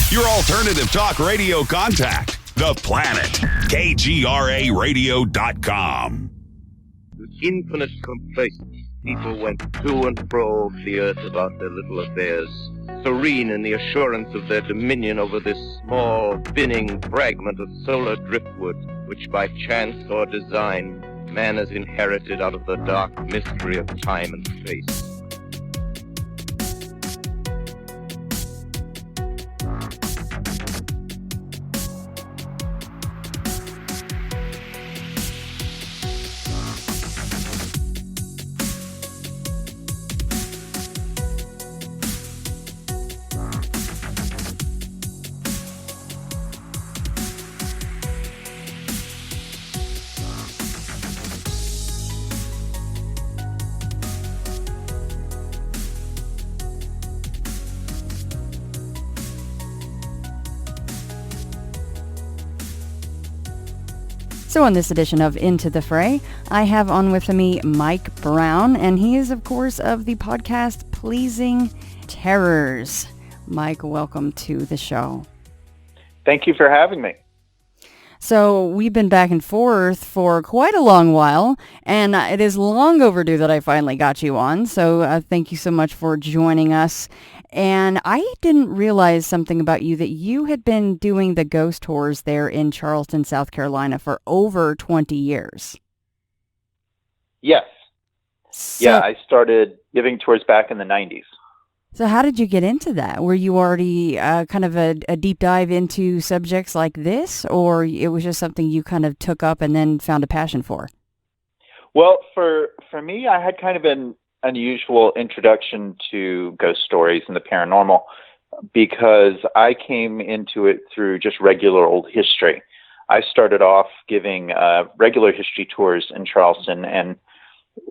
Your alternative talk radio contact. The Planet. KGRAradio.com. With infinite complacence, people went to and fro over the earth about their little affairs, serene in the assurance of their dominion over this small, spinning fragment of solar driftwood, which by chance or design, man has inherited out of the dark mystery of time and space. So on this edition of Into the Fray, I have on with me Mike Brown, and he is, of course, of the podcast Pleasing Terrors. Mike, welcome to the show. Thank you for having me. So we've been back and forth for quite a long while, and it is long overdue that I finally got you on. So thank you so much for joining us. And I didn't realize something about you, that you had been doing the ghost tours there in Charleston, South Carolina for over 20 years. Yes. So, yeah, I started giving tours back in the 90s. So how did you get into that? Were you already kind of a deep dive into subjects like this, or it was just something you kind of took up and then found a passion for? Well, for me, I had kind of an unusual introduction to ghost stories and the paranormal, because I came into it through just regular old history. I started off giving regular history tours in Charleston, and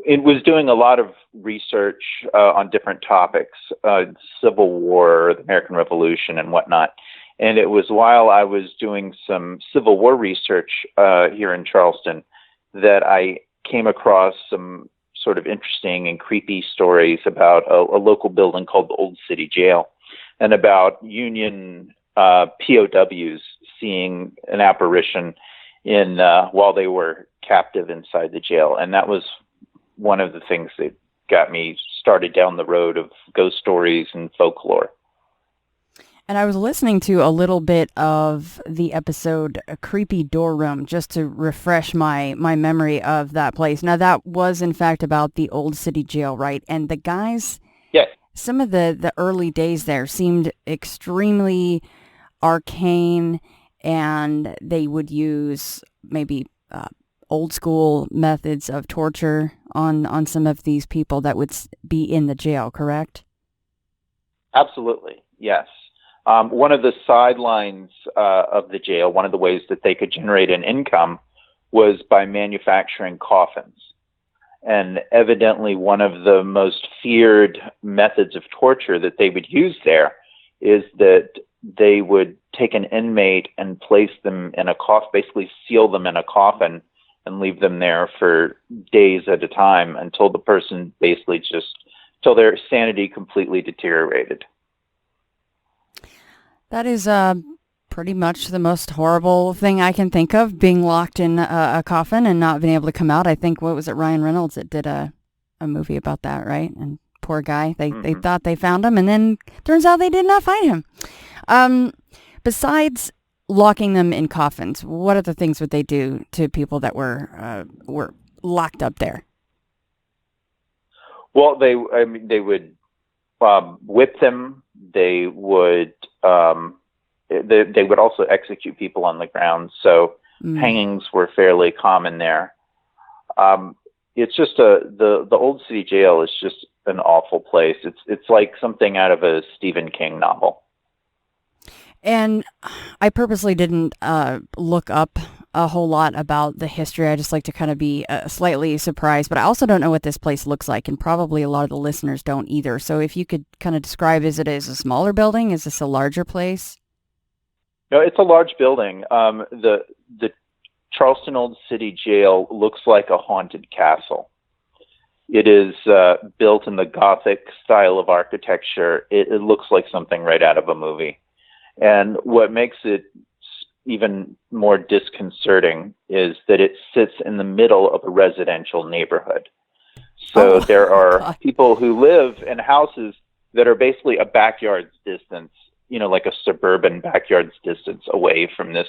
it was doing a lot of research on different topics, Civil War, the American Revolution, and whatnot. And it was while I was doing some Civil War research here in Charleston that I came across some sort of interesting and creepy stories about a local building called the Old City Jail, and about Union POWs seeing an apparition in while they were captive inside the jail. And that was one of the things that got me started down the road of ghost stories and folklore. And I was listening to a little bit of the episode A Creepy Door Room just to refresh my memory of that place. Now, that was, in fact, about the Old City Jail, right? And the guys, yes, some of the early days there seemed extremely arcane, and they would use maybe old school methods of torture on some of these people that would be in the jail, correct? Absolutely, yes. One of the sidelines of the jail, one of the ways that they could generate an income was by manufacturing coffins. And evidently one of the most feared methods of torture that they would use there is that they would take an inmate and place them in a coffin, basically seal them in a coffin and leave them there for days at a time until the person basically till their sanity completely deteriorated. That is pretty much the most horrible thing I can think of, being locked in a coffin and not being able to come out. I think, what was it, Ryan Reynolds that did a movie about that, right? And poor guy, they thought they found him, and then turns out they did not find him. Besides locking them in coffins, what other things would they do to people that were locked up there? Well, they would whip them. They would also execute people on the ground. So hangings were fairly common there. It's just the Old City Jail is just an awful place. It's like something out of a Stephen King novel. And I purposely didn't look up a whole lot about the history. I just like to kind of be slightly surprised, but I also don't know what this place looks like, and probably a lot of the listeners don't either. So if you could kind of describe, is it as a smaller building? Is this a larger place? No, it's a large building. The Charleston Old City Jail looks like a haunted castle. It is built in the Gothic style of architecture. It looks like something right out of a movie. And what makes it even more disconcerting is that it sits in the middle of a residential neighborhood. So there are people who live in houses that are basically a backyard's distance, like a suburban backyard's distance away from this,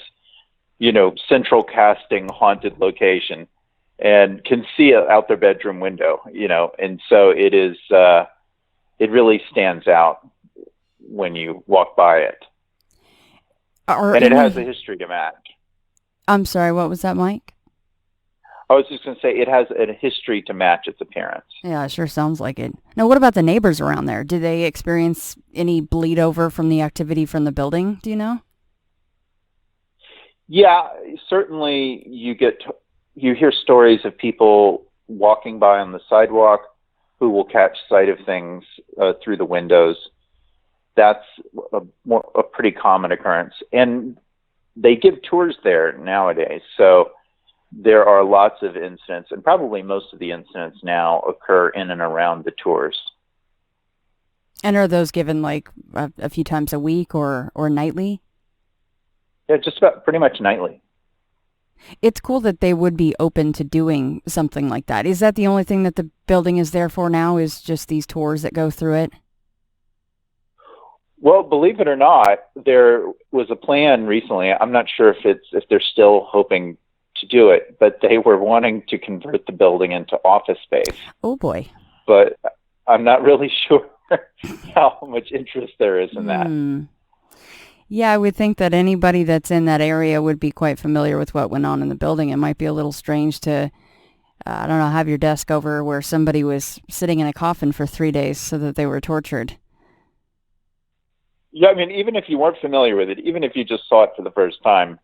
central casting haunted location, and can see it out their bedroom window, and so it is, it really stands out when you walk by it. And it has a history to match. I'm sorry, what was that, Mike? I was just going to say it has a history to match its appearance. Yeah, it sure sounds like it. Now, what about the neighbors around there? Do they experience any bleed over from the activity from the building? Do you know? Yeah, certainly you hear stories of people walking by on the sidewalk who will catch sight of things through the windows. That's a pretty common occurrence. And they give tours there nowadays. So there are lots of incidents, and probably most of the incidents now occur in and around the tours. And are those given like a few times a week or nightly? Yeah, just about pretty much nightly. It's cool that they would be open to doing something like that. Is that the only thing that the building is there for now, is just these tours that go through it? Well, believe it or not, there was a plan recently. I'm not sure if they're still hoping to do it, but they were wanting to convert the building into office space. Oh boy. But I'm not really sure how much interest there is in that. Yeah, I would think that anybody that's in that area would be quite familiar with what went on in the building. It might be a little strange to, I don't know, have your desk over where somebody was sitting in a coffin for 3 days so that they were tortured. Yeah, I mean, even if you weren't familiar with it, even if you just saw it for the first time,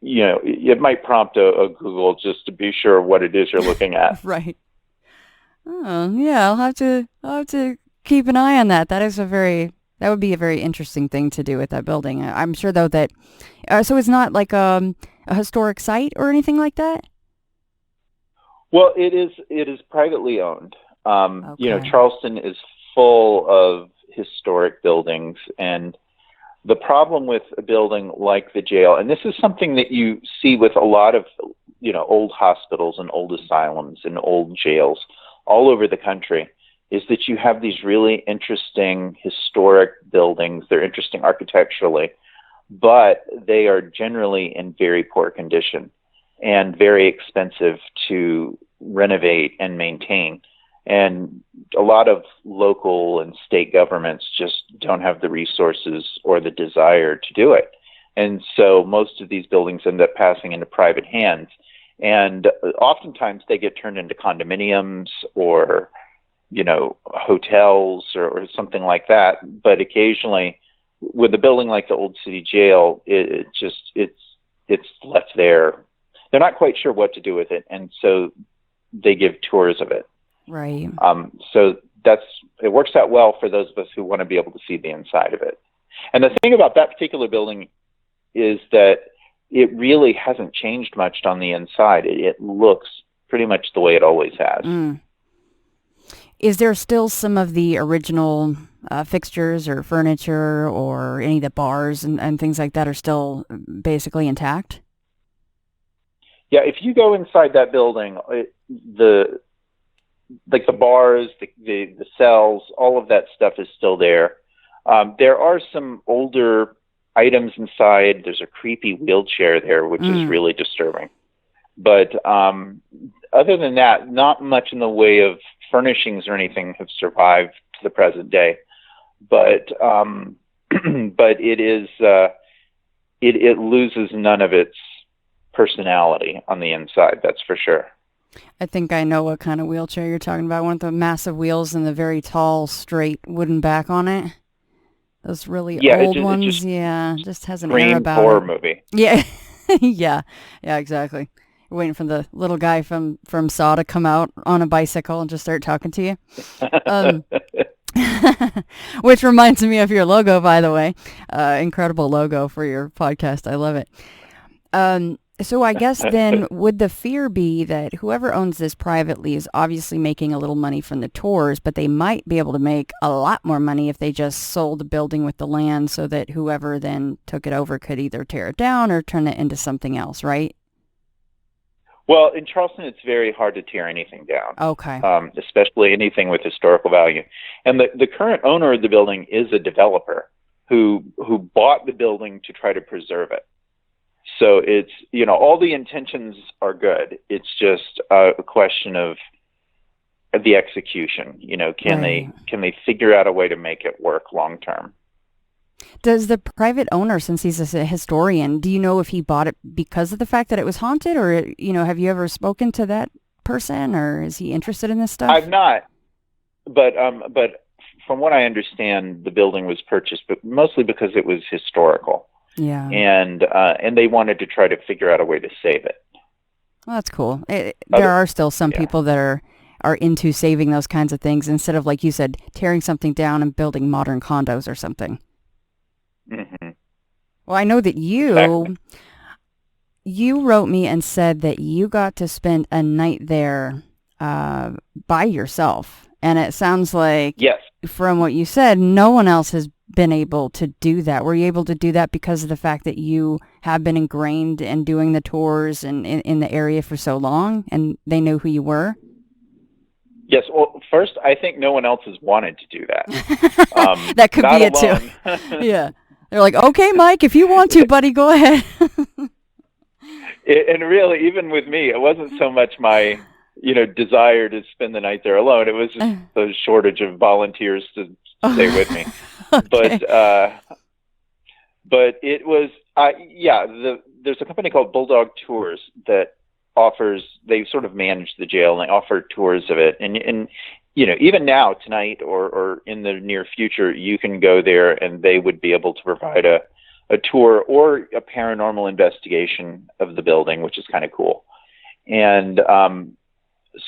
it might prompt a Google just to be sure what it is you're looking at. Right. Oh, yeah, I'll have to keep an eye on that. That would be a very interesting thing to do with that building. I'm sure, though, that... so it's not like a historic site or anything like that? Well, it is privately owned. Okay. Charleston is full of historic buildings, and the problem with a building like the jail, and this is something that you see with a lot of, old hospitals and old asylums and old jails all over the country, is that you have these really interesting historic buildings. They're interesting architecturally, but they are generally in very poor condition and very expensive to renovate and maintain. And a lot of local and state governments just don't have the resources or the desire to do it. And so most of these buildings end up passing into private hands. And oftentimes they get turned into condominiums or, hotels or something like that. But occasionally with a building like the Old City Jail, it's left there. They're not quite sure what to do with it. And so they give tours of it. Right. So it works out well for those of us who want to be able to see the inside of it. And the thing about that particular building is that it really hasn't changed much on the inside. It looks pretty much the way it always has. Mm. Is there still some of the original fixtures or furniture or any of the bars and things like that are still basically intact? Yeah, if you go inside that building, the bars, the cells, all of that stuff is still there. There are some older items inside. There's a creepy wheelchair there, which is really disturbing. But other than that, not much in the way of furnishings or anything have survived to the present day. But but it is it loses none of its personality on the inside. That's for sure. I think I know what kind of wheelchair you're talking about. One with the massive wheels and the very tall, straight wooden back on it. Those really old ones. Just has an air about horror it. Movie. Yeah. yeah, exactly. You're waiting for the little guy from Saw to come out on a bicycle and just start talking to you. Which reminds me of your logo, by the way. Incredible logo for your podcast. I love it. So I guess then would the fear be that whoever owns this privately is obviously making a little money from the tours, but they might be able to make a lot more money if they just sold the building with the land so that whoever then took it over could either tear it down or turn it into something else, right? Well, in Charleston, it's very hard to tear anything down. Okay. Especially anything with historical value. And the current owner of the building is a developer who bought the building to try to preserve it. So it's, all the intentions are good. It's just a question of the execution. Can they figure out a way to make it work long term? Does the private owner, since he's a historian, do you know if he bought it because of the fact that it was haunted, or have you ever spoken to that person, or is he interested in this stuff? I've not, but from what I understand, the building was purchased, but mostly because it was historical. Yeah. And they wanted to try to figure out a way to save it. Well, that's cool. There are still some people that are into saving those kinds of things instead of, like you said, tearing something down and building modern condos or something. Mm-hmm. Well, I know that you wrote me and said that you got to spend a night there by yourself. And it sounds like, yes, from what you said, no one else has been able to do that. Were you able to do that because of the fact that you have been ingrained in doing the tours and in the area for so long, and they knew who you were? Yes. Well, first, I think no one else has wanted to do that. That could be it too. Yeah. They're like, okay, Mike, if you want to, buddy, go ahead. And really, even with me, it wasn't so much my, desire to spend the night there alone. It was just the shortage of volunteers to stay with me. Okay. But it was, there's a company called Bulldog Tours that they sort of manage the jail, and they offer tours of it. And even now, tonight or in the near future, you can go there and they would be able to provide a tour or a paranormal investigation of the building, which is kind of cool. And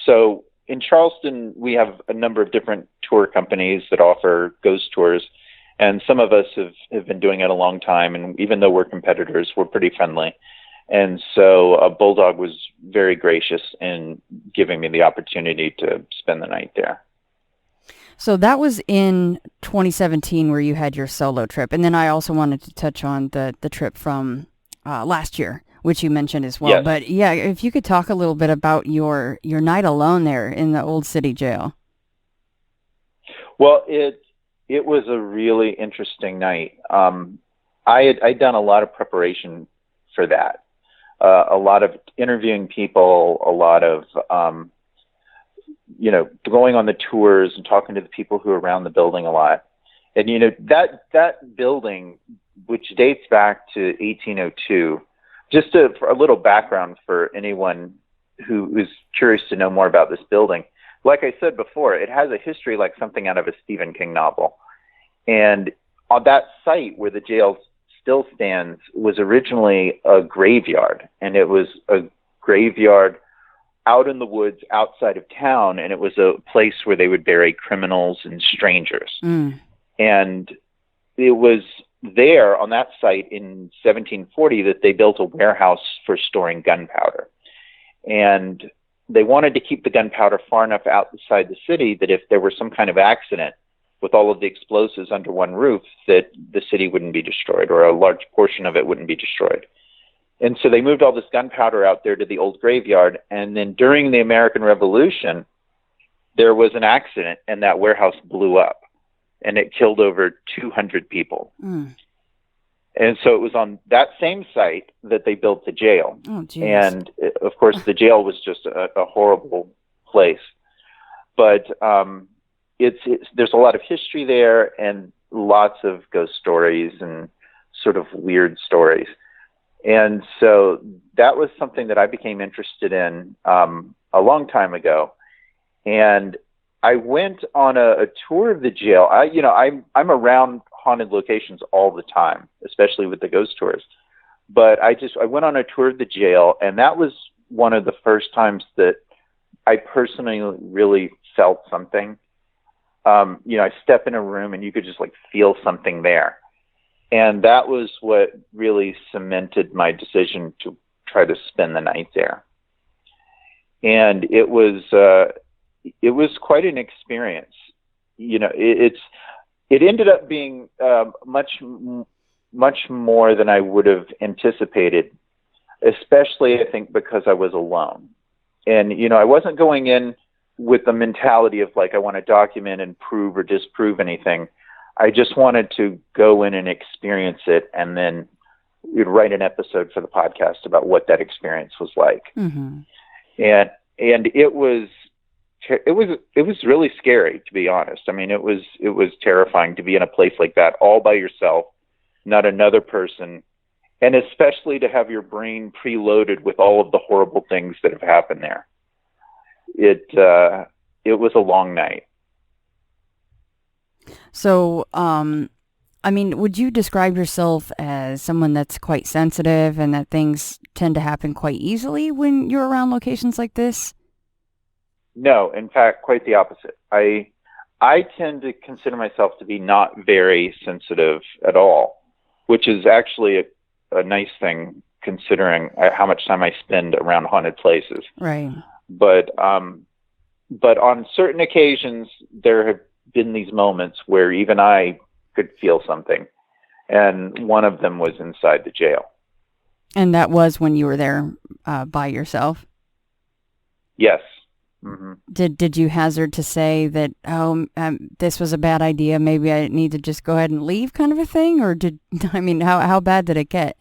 so in Charleston, we have a number of different tour companies that offer ghost tours. And some of us have been doing it a long time. And even though we're competitors, we're pretty friendly. And so Bulldog was very gracious in giving me the opportunity to spend the night there. So that was in 2017 where you had your solo trip. And then I also wanted to touch on the trip from last year, which you mentioned as well. Yes. But yeah, if you could talk a little bit about your night alone there in the Old City Jail. Well, it was a really interesting night. I'd done a lot of preparation for that. A lot of interviewing people, a lot of, going on the tours and talking to the people who are around the building a lot. And, that building, which dates back to 1802, just for a little background for anyone who is curious to know more about this building. Like I said before, it has a history like something out of a Stephen King novel. And on that site where the jail still stands was originally a graveyard, and it was a graveyard out in the woods outside of town, and it was a place where they would bury criminals and strangers. And it was there on that site in 1740 that they built a warehouse for storing gunpowder. And they wanted to keep the gunpowder far enough outside the city that if there were some kind of accident with all of the explosives under one roof, that the city wouldn't be destroyed, or a large portion of it wouldn't be destroyed. And so they moved all this gunpowder out there to the old graveyard. And then during the American Revolution, there was an accident and that warehouse blew up, and it killed over 200 people. And so it was on that same site that they built the jail. And of course, the jail was just a horrible place. But there's a lot of history there and lots of ghost stories and sort of weird stories. And so that was something that I became interested in a long time ago. And I went on a tour of the jail. I'm around haunted locations all the time, especially with the ghost tours. But I went on a tour of the jail, and that was one of the first times that I personally really felt something. I step in a room and you could just feel something there. And that was what really cemented my decision to try to spend the night there. And it was quite an experience. You know, it ended up being much more than I would have anticipated, especially I think because I was alone. And, you know, I wasn't going in with the mentality of like, I want to document and prove or disprove anything. I just wanted to go in and experience it, and then we'd write an episode for the podcast about what that experience was like. Mm-hmm. And it was really scary, to be honest. I mean, it was terrifying to be in a place like that all by yourself, not another person, and especially to have your brain preloaded with all of the horrible things that have happened there. It was a long night. So, I mean, would you describe yourself as someone that's quite sensitive and that things tend to happen quite easily when you're around locations like this? No, in fact, quite the opposite. I tend to consider myself to be not very sensitive at all, which is actually a nice thing considering how much time I spend around haunted places. Right. But on certain occasions, there have been these moments where even I could feel something. And one of them was inside the jail. And that was when you were there by yourself? Yes. Mm-hmm. Did you hazard to say that, this was a bad idea, maybe I need to just go ahead and leave kind of a thing? Or how bad did it get?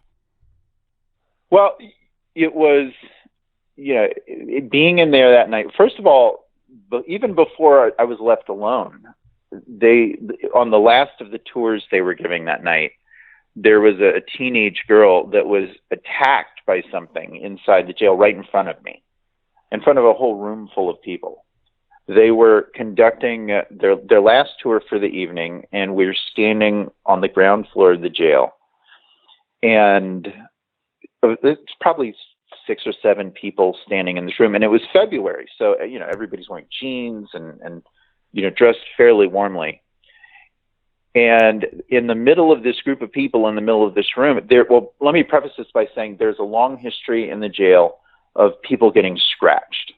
Well, it was, being in there that night, first of all, even before I was left alone, on the last of the tours they were giving that night, there was a teenage girl that was attacked by something inside the jail right in front of me, in front of a whole room full of people. They were conducting their last tour for the evening, and we were standing on the ground floor of the jail. And it's probably 6 or 7 people standing in this room, and it was February, so everybody's wearing jeans and dressed fairly warmly. And in the middle of this group of people, in the middle of this room, let me preface this by saying there's a long history in the jail of people getting scratched.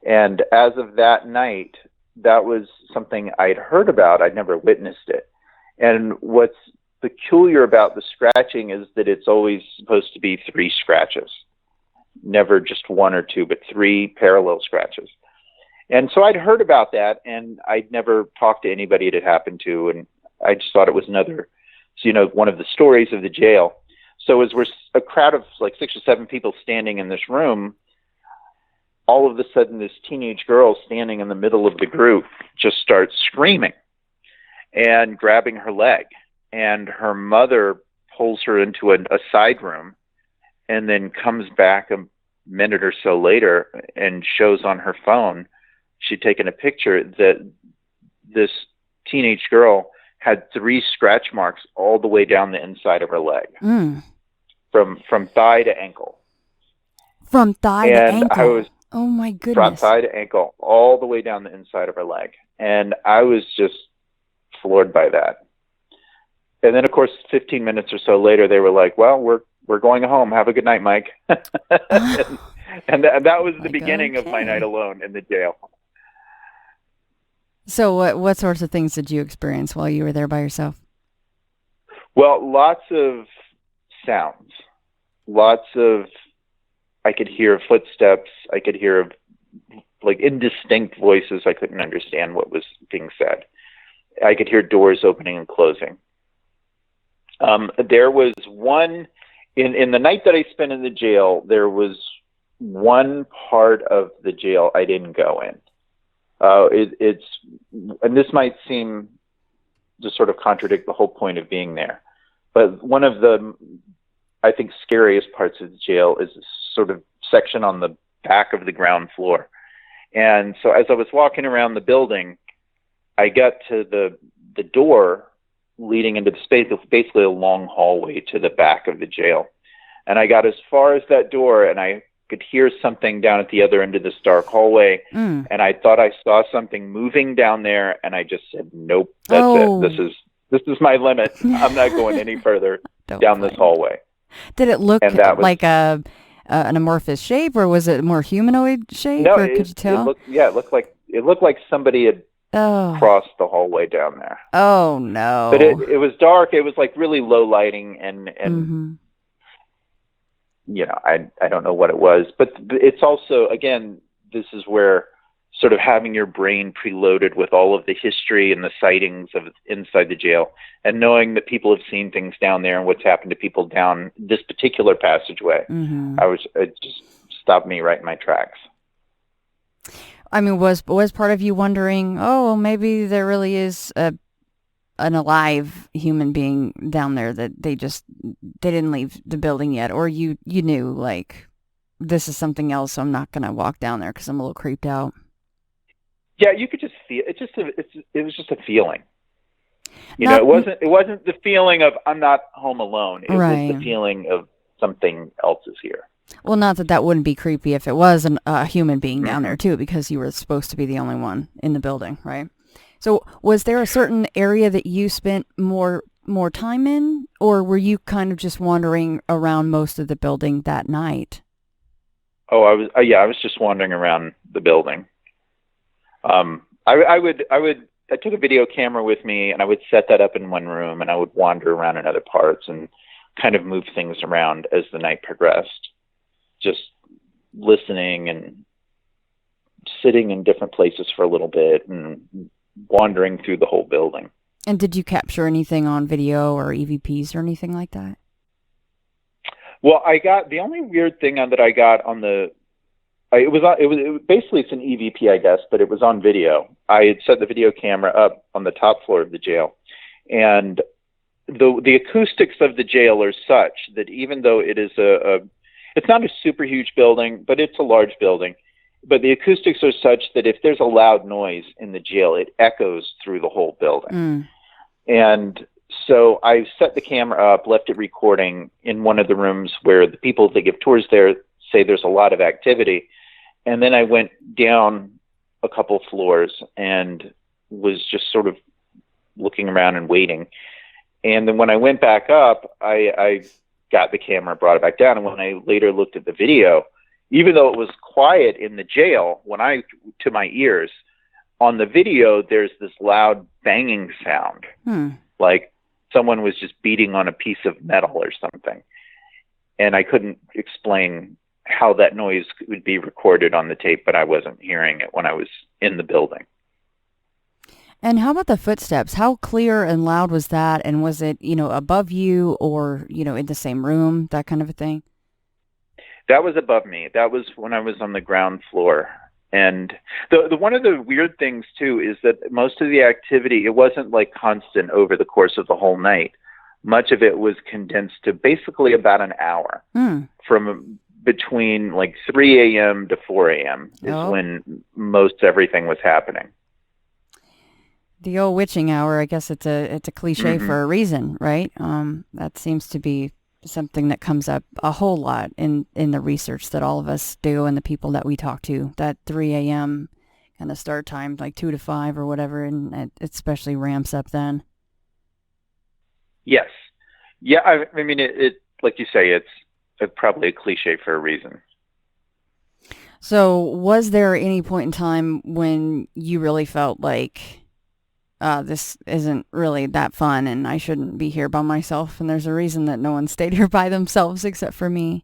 And as of that night, that was something I'd heard about. I'd never witnessed it. And what's peculiar about the scratching is that it's always supposed to be 3 scratches. Never just 1 or 2, but 3 parallel scratches. And so I'd heard about that, and I'd never talked to anybody it had happened to, and I just thought it was another, one of the stories of the jail. So as we're a crowd of like 6 or 7 people standing in this room, all of a sudden this teenage girl standing in the middle of the group just starts screaming and grabbing her leg. And her mother pulls her into a side room and then comes back a minute or so later and shows on her phone she'd taken a picture that this teenage girl had 3 scratch marks all the way down the inside of her leg, from thigh to ankle. From thigh to ankle? I was, oh my goodness. From thigh to ankle, all the way down the inside of her leg. And I was just floored by that. And then, of course, 15 minutes or so later, they were like, well, we're going home. Have a good night, Mike. and that was the beginning of my night alone in the jail. So what sorts of things did you experience while you were there by yourself? Well, lots of sounds. I could hear footsteps. I could hear like indistinct voices. I couldn't understand what was being said. I could hear doors opening and closing. There was one, in the night that I spent in the jail, there was one part of the jail I didn't go in. And this might seem to sort of contradict the whole point of being there, but one of the, I think, scariest parts of the jail is this sort of section on the back of the ground floor. And so as I was walking around the building, I got to the door leading into the space. It was basically a long hallway to the back of the jail. And I got as far as that door, and I could hear something down at the other end of this dark hallway. And I thought I saw something moving down there, and I just said, nope, that's it. This is my limit. I'm not going any further down this hallway. Did it look like a an amorphous shape, or was it more humanoid shape? No, or could you tell? It looked like somebody had crossed the hallway down there. Oh no! But it was dark. It was like really low lighting, and you know, I don't know what it was, but it's also, again, this is where sort of having your brain preloaded with all of the history and the sightings of inside the jail, and knowing that people have seen things down there and what's happened to people down this particular passageway. It just stopped me right in my tracks. I mean, was part of you wondering, oh, well, maybe there really is an alive human being down there that they didn't leave the building yet, or you knew, like, this is something else, so I'm not going to walk down there because I'm a little creeped out? Yeah, you could just feel it. It was just a feeling. You know, it wasn't the feeling of I'm not home alone. It was the feeling of something else is here. Well, not that wouldn't be creepy if it was a human being down there too, because you were supposed to be the only one in the building, right? So, was there a certain area that you spent more time in, or were you kind of just wandering around most of the building that night? Oh, I was just wandering around the building. I took a video camera with me, and I would set that up in one room, and I would wander around in other parts and kind of move things around as the night progressed, just listening and sitting in different places for a little bit and wandering through the whole building. And did you capture anything on video or EVPs or anything like that? Well, the only weird thing that I got on the, it was basically, it's an EVP, I guess, but it was on video. I had set the video camera up on the top floor of the jail, and the acoustics of the jail are such that even though it is it's not a super huge building, but it's a large building, but the acoustics are such that if there's a loud noise in the jail, it echoes through the whole building. And so I set the camera up, left it recording in one of the rooms where the people that give tours there say there's a lot of activity. And then I went down a couple floors and was just sort of looking around and waiting. And then when I went back up, I got the camera, brought it back down. And when I later looked at the video, even though it was quiet in the jail, to my ears, on the video, there's this loud banging sound, like someone was just beating on a piece of metal or something. And I couldn't explain how that noise would be recorded on the tape, but I wasn't hearing it when I was in the building. And how about the footsteps? How clear and loud was that? And was it, above you or, in the same room, that kind of a thing? That was above me. That was when I was on the ground floor. And the one of the weird things, too, is that most of the activity, it wasn't like constant over the course of the whole night. Much of it was condensed to basically about an hour from between like 3 a.m. to 4 a.m. is when most everything was happening. The old witching hour, I guess it's a cliche for a reason, right? That seems to be something that comes up a whole lot in the research that all of us do and the people that we talk to, that 3 a.m. kind of start time, like 2 to 5 or whatever, and it especially ramps up then. Yes. Yeah, I mean, it like you say, it's probably a cliche for a reason. So was there any point in time when you really felt like, this isn't really that fun and I shouldn't be here by myself, and there's a reason that no one stayed here by themselves except for me?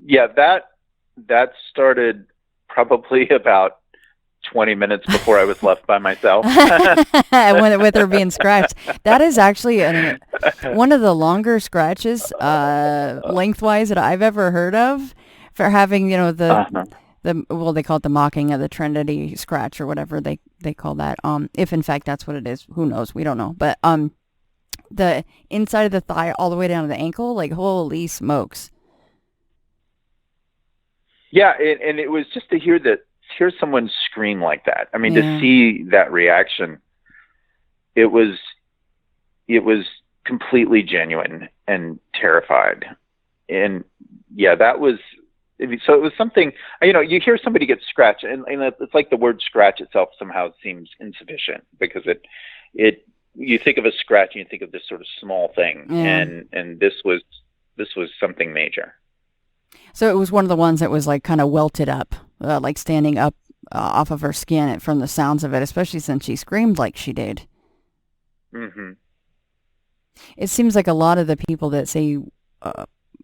Yeah, that started probably about 20 minutes before I was left by myself. with her being scratched. That is actually one of the longer scratches lengthwise that I've ever heard of, for having, well, they call it the mocking of the Trinity scratch or whatever they call that. If in fact that's what it is, who knows? We don't know. But the inside of the thigh all the way down to the ankle, like, holy smokes. Yeah, and it was just to hear someone scream like that. I mean, to see that reaction, it was completely genuine and terrified. And yeah, that was. So it was something, you hear somebody get scratched, and it's like the word scratch itself somehow seems insufficient, because you think of a scratch and you think of this sort of small thing, and this was something major. So it was one of the ones that was like kind of welted up, like standing up off of her skin from the sounds of it, especially since she screamed like she did. Mm-hmm. It seems like a lot of the people that say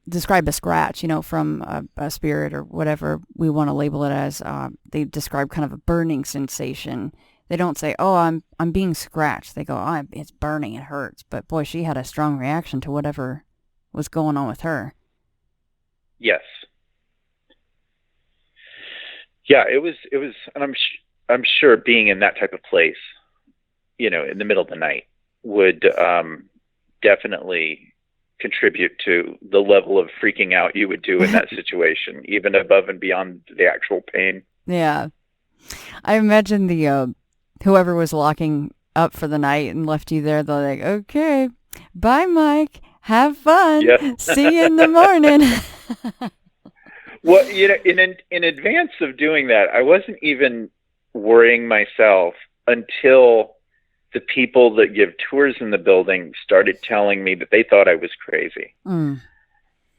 describe a scratch, from a spirit or whatever we want to label it as, they describe kind of a burning sensation. They don't say, "Oh, I'm being scratched." They go, "Oh, it's burning, it hurts." But boy, she had a strong reaction to whatever was going on with her. Yes. Yeah, it was, and I'm sure being in that type of place, in the middle of the night would definitely contribute to the level of freaking out you would do in that situation, even above and beyond the actual pain. Yeah. I imagine the whoever was locking up for the night and left you there, they're like, "Okay, bye, Mike. Have fun. Yeah. See you in the morning." Well, in advance of doing that, I wasn't even worrying myself until the people that give tours in the building started telling me that they thought I was crazy. Mm.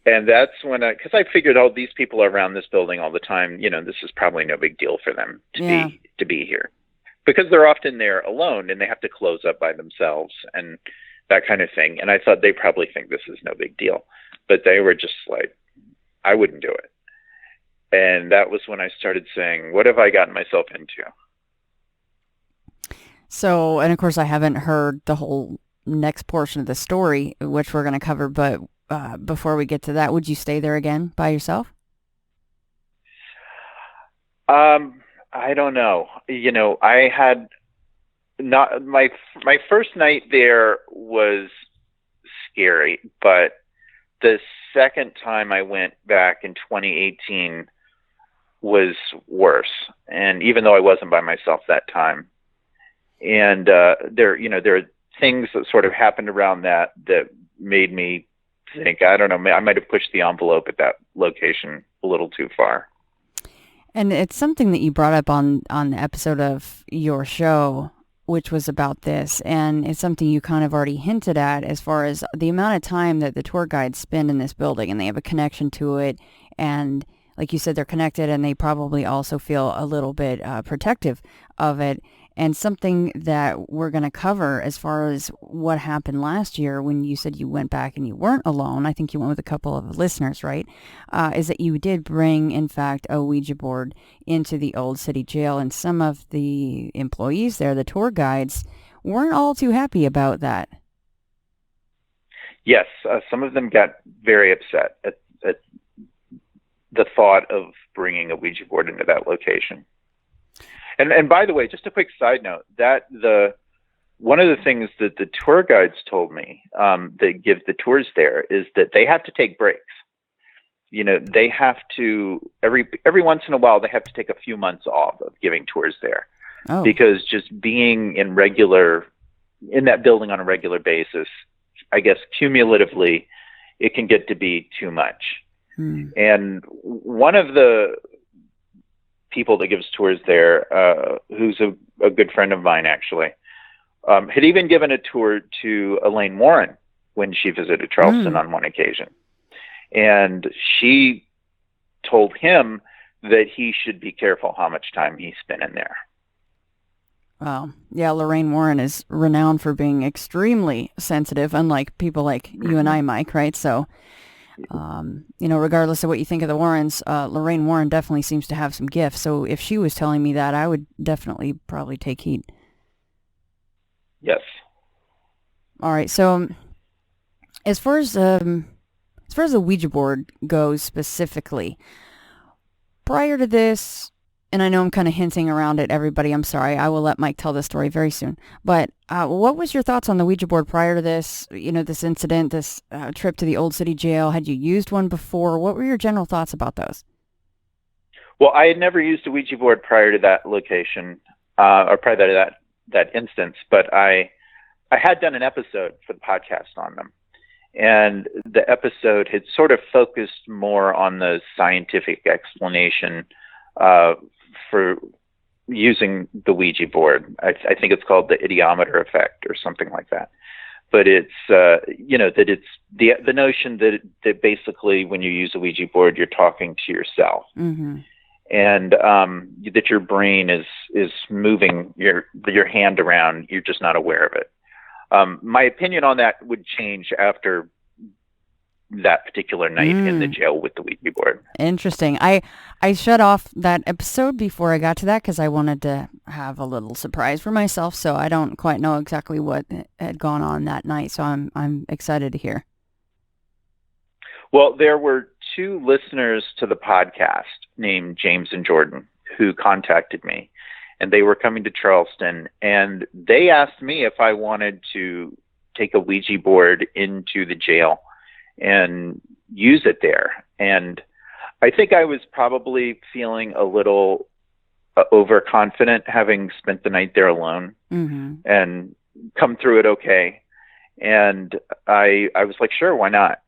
And that's when because I figured, oh, these people are around this building all the time. This is probably no big deal for them to be here, because they're often there alone and they have to close up by themselves and that kind of thing. And I thought they probably think this is no big deal, but they were just like, I wouldn't do it. And that was when I started saying, what have I gotten myself into? So, and of course, I haven't heard the whole next portion of the story, which we're going to cover. But before we get to that, would you stay there again by yourself? I don't know. I had not my first night there was scary, but the second time I went back in 2018 was worse. And even though I wasn't by myself that time, and there are things that sort of happened around that made me think, I don't know, I might have pushed the envelope at that location a little too far. And it's something that you brought up on the episode of your show, which was about this, and it's something you kind of already hinted at as far as the amount of time that the tour guides spend in this building, and they have a connection to it, and like you said, they're connected, and they probably also feel a little bit protective of it. And something that we're going to cover as far as what happened last year when you said you went back and you weren't alone, I think you went with a couple of listeners, right? Is that you did bring, in fact, a Ouija board into the Old City Jail, and some of the employees there, the tour guides, weren't all too happy about that. Yes, some of them got very upset at the thought of bringing a Ouija board into that location. And by the way, just a quick side note, that one of the things that the tour guides told me that give the tours there is that they have to take breaks. They have to every once in a while they have to take a few months off of giving tours there, because just being in that building on a regular basis, I guess cumulatively, it can get to be too much. And one of the people that gives tours there, who's a good friend of mine actually, had even given a tour to Elaine Warren when she visited Charleston on one occasion. And she told him that he should be careful how much time he spent in there. Wow. Yeah, Lorraine Warren is renowned for being extremely sensitive, unlike people like you and I, Mike, right? So, regardless of what you think of the Warrens, Lorraine Warren definitely seems to have some gifts. So if she was telling me that, I would definitely probably take heed. Yes. All right. So as far as the Ouija board goes specifically, prior to this, and I know I'm kind of hinting around it, everybody, I'm sorry. I will let Mike tell this story very soon. But what was your thoughts on the Ouija board prior to this, this incident, this trip to the Old City Jail? Had you used one before? What were your general thoughts about those? Well, I had never used a Ouija board prior to that location, or prior to that instance, but I had done an episode for the podcast on them. And the episode had sort of focused more on the scientific explanation for using the Ouija board. I think it's called the idiometer effect or something like that. but it's that it's the notion that basically when you use a Ouija board, you're talking to yourself, Mm-hmm. and that your brain is moving your hand around. You're just not aware of it. My opinion on that would change after that particular night in the jail with the Ouija board. Interesting. I shut off that episode before I got to that because I wanted to have a little surprise for myself. So I don't quite know exactly what had gone on that night. So I'm excited to hear. Well, there were 2 listeners to the podcast named James and Jordan who contacted me, and they were coming to Charleston, and they asked me if I wanted to take a Ouija board into the jail and use it there. And I think I was probably feeling a little overconfident, having spent the night there alone Mm-hmm. and come through it okay. And I was like, sure, why not?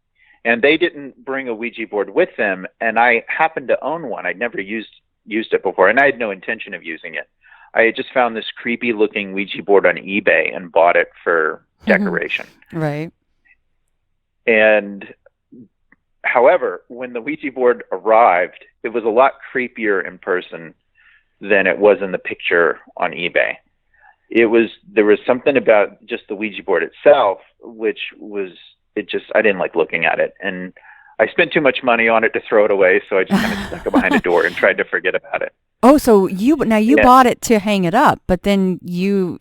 And they didn't bring a Ouija board with them, and I happened to own one. I'd never used it before, and I had no intention of using it. I had just found this creepy looking Ouija board on eBay and bought it for decoration. Right. And however, when the Ouija board arrived, it was a lot creepier in person than it was in the picture on eBay. There was something about just the Ouija board itself, I didn't like looking at it. And I spent too much money on it to throw it away, so I just kind of stuck it behind a door and tried to forget about it. Oh, so you bought it to hang it up, but then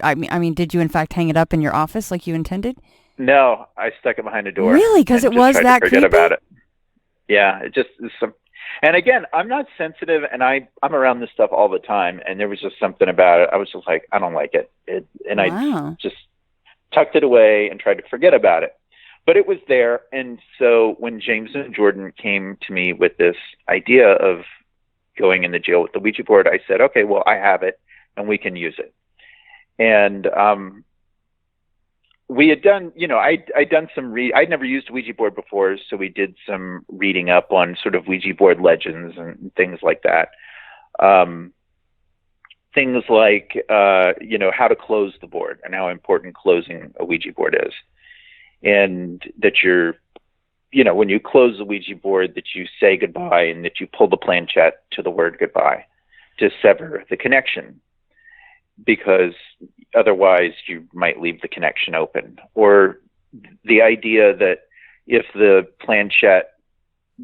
I mean, did you in fact hang it up in your office like you intended? No, I stuck it behind a door. Really? Because it was that creepy? Forget about it. Yeah, it just is some. And again, I'm not sensitive, and I'm around this stuff all the time. And there was just something about it. I was just like, I don't like it. Wow. I just tucked it away and tried to forget about it. But it was there. And so when James and Jordan came to me with this idea of going in the jail with the Ouija board, I said, okay, well, I have it, and we can use it. And we had done, I'd done some I'd never used a Ouija board before, so we did some reading up on sort of Ouija board legends and things like that. Things like, how to close the board and how important closing a Ouija board is. And that when you close the Ouija board, that you say goodbye and that you pull the planchette to the word goodbye to sever the connection, because otherwise you might leave the connection open. Or the idea that if the planchette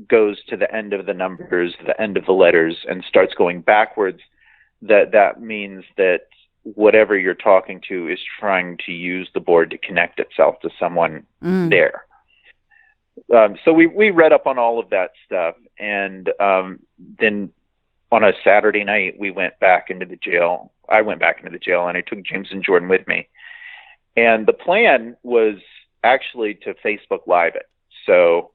goes to the end of the numbers, the end of the letters, and starts going backwards, that means that whatever you're talking to is trying to use the board to connect itself to someone there. So we read up on all of that stuff. And then on a Saturday night, we went back into the jail. I went back into the jail, and I took James and Jordan with me. And the plan was actually to Facebook Live it. So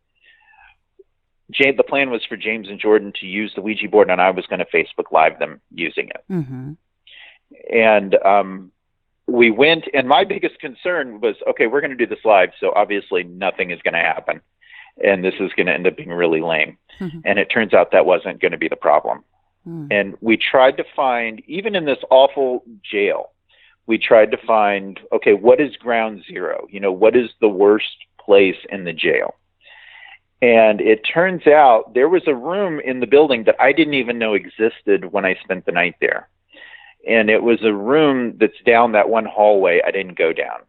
the plan was for James and Jordan to use the Ouija board, and I was going to Facebook Live them using it. Mm-hmm. And we went, and my biggest concern was, okay, we're going to do this live, so obviously nothing is going to happen, and this is going to end up being really lame. Mm-hmm. And it turns out that wasn't going to be the problem. And we tried to find, even in this awful jail, we tried to find, okay, what is ground zero? What is the worst place in the jail? And it turns out there was a room in the building that I didn't even know existed when I spent the night there. And it was a room that's down that one hallway I didn't go down.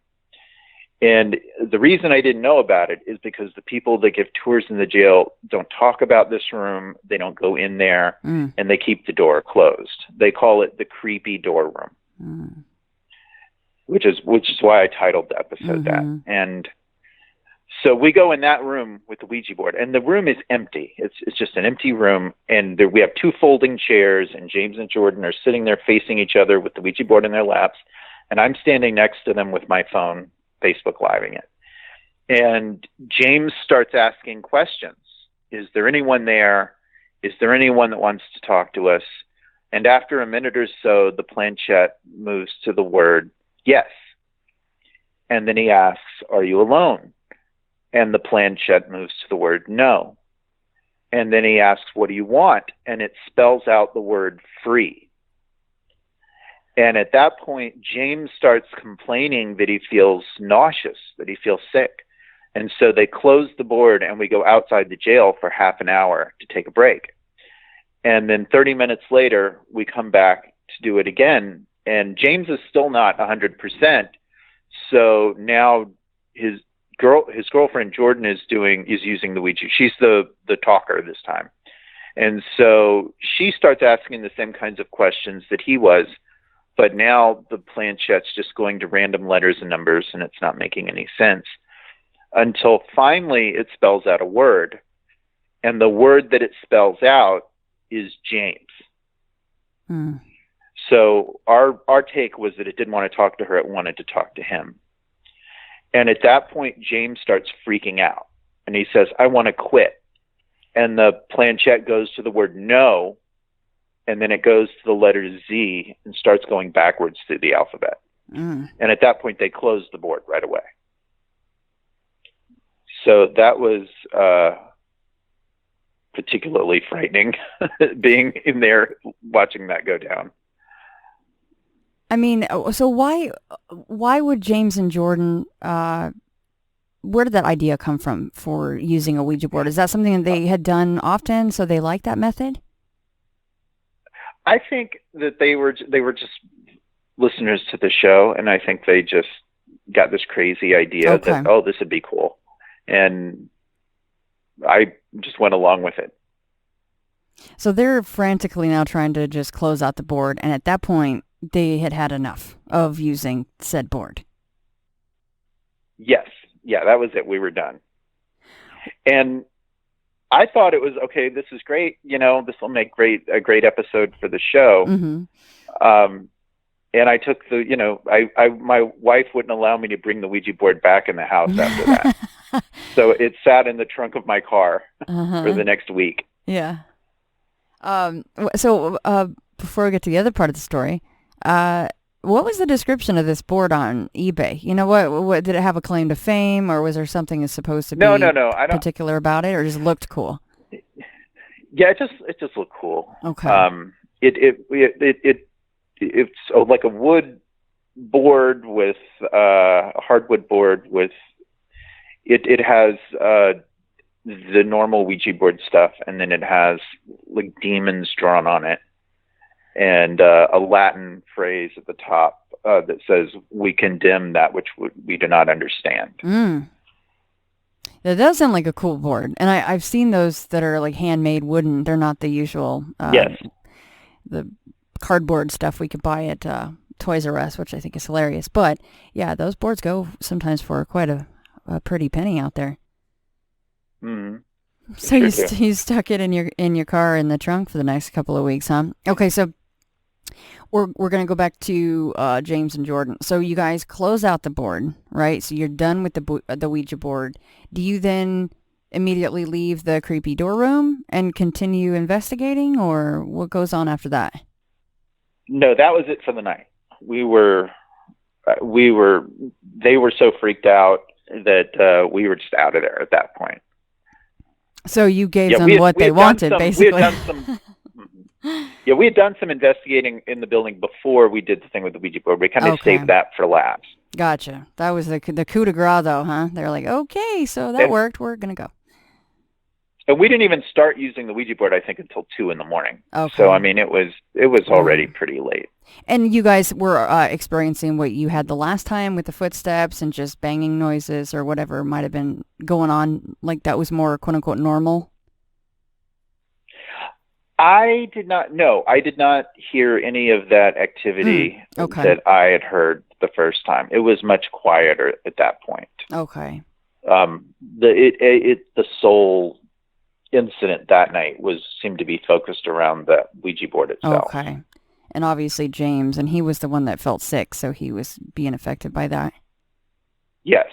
And the reason I didn't know about it is because the people that give tours in the jail don't talk about this room. They don't go in there, and they keep the door closed. They call it the creepy door room, which is why I titled the episode that. And so we go in that room with the Ouija board, and the room is empty. It's just an empty room, and we have 2 folding chairs, and James and Jordan are sitting there facing each other with the Ouija board in their laps, and I'm standing next to them with my phone, Facebook Living it. And James starts asking questions. Is there anyone there? Is there anyone that wants to talk to us? And after a minute or so, the planchette moves to the word yes. And then he asks, are you alone? And the planchette moves to the word no. And then he asks, what do you want? And it spells out the word free. And at that point, James starts complaining that he feels nauseous, that he feels sick. And so they close the board and we go outside the jail for half an hour to take a break. And then 30 minutes later, we come back to do it again. And James is still not 100%. So now his girlfriend Jordan is using the Ouija. She's the talker this time. And so she starts asking the same kinds of questions that he was. But now the planchette's just going to random letters and numbers, and it's not making any sense. Until finally it spells out a word. And the word that it spells out is James. Hmm. So our take was that it didn't want to talk to her, it wanted to talk to him. And at that point, James starts freaking out. And he says, I want to quit. And the planchette goes to the word no, and then it goes to the letter Z and starts going backwards through the alphabet. And at that point, they close the board right away. So that was particularly frightening, being in there watching that go down. I mean, so why would James and Jordan, where did that idea come from for using a Ouija board? Is that something that they had done often, so they liked that method? I think that they were just listeners to the show, and I think they just got this crazy idea that, oh, this would be cool. And I just went along with it. So they're frantically now trying to just close out the board, and at that point, they had had enough of using said board. Yes. Yeah, that was it. We were done. And I thought it was, okay, this is great. You know, this will make a great episode for the show. Mm-hmm. And I took my wife wouldn't allow me to bring the Ouija board back in the house after that. So it sat in the trunk of my car for the next week. Yeah. So before we get to the other part of the story, what was the description of this board on eBay? You know, what did it have a claim to fame, or was there something that's supposed to be particular about it, or just looked cool? Yeah, it just looked cool. Okay. It's like a wood board with a hardwood board with it has the normal Ouija board stuff, and then it has like demons drawn on it. And a Latin phrase at the top that says, we condemn that which we do not understand. That does sound like a cool board. And I've seen those that are like handmade wooden. They're not the usual, the cardboard stuff we could buy at Toys R Us, which I think is hilarious. But yeah, those boards go sometimes for quite a pretty penny out there. Mm-hmm. So you stuck it in your car in the trunk for the next couple of weeks, huh? Okay, so we're going to go back to James and Jordan. So you guys close out the board, right? So you're done with the Ouija board. Do you then immediately leave the creepy door room and continue investigating, or what goes on after that? No, that was it for the night. They were so freaked out that we were just out of there at that point. So you gave them what they wanted, basically. We had done some investigating in the building before we did the thing with the Ouija board. We kind of saved that for last. Gotcha. That was the coup de grace, though, huh? They're like, okay, so that worked. We're going to go. And we didn't even start using the Ouija board, I think, until 2 a.m. Okay. So, I mean, it was already pretty late. And you guys were experiencing what you had the last time with the footsteps and just banging noises or whatever might have been going on, like that was more quote-unquote normal? I did not hear any of that activity that I had heard the first time. It was much quieter at that point. Okay. The sole incident that night seemed to be focused around the Ouija board itself. Okay. And obviously James, and he was the one that felt sick, so he was being affected by that. Yes.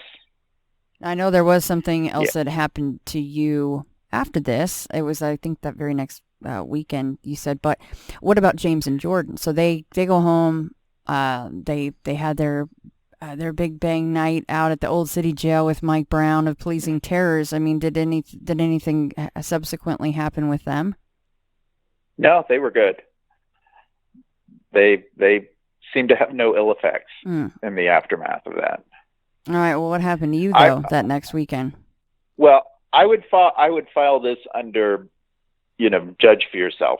I know there was something else that happened to you after this. It was, I think, that very next weekend, you said. But what about James and Jordan? So they go home. They had their big bang night out at the Old City Jail with Mike Brown of Pleasing Terrors. I mean, did anything subsequently happen with them? No, they were good. They seemed to have no ill effects in the aftermath of that. All right. Well, what happened to you though that next weekend? Well, I would file this under, judge for yourself,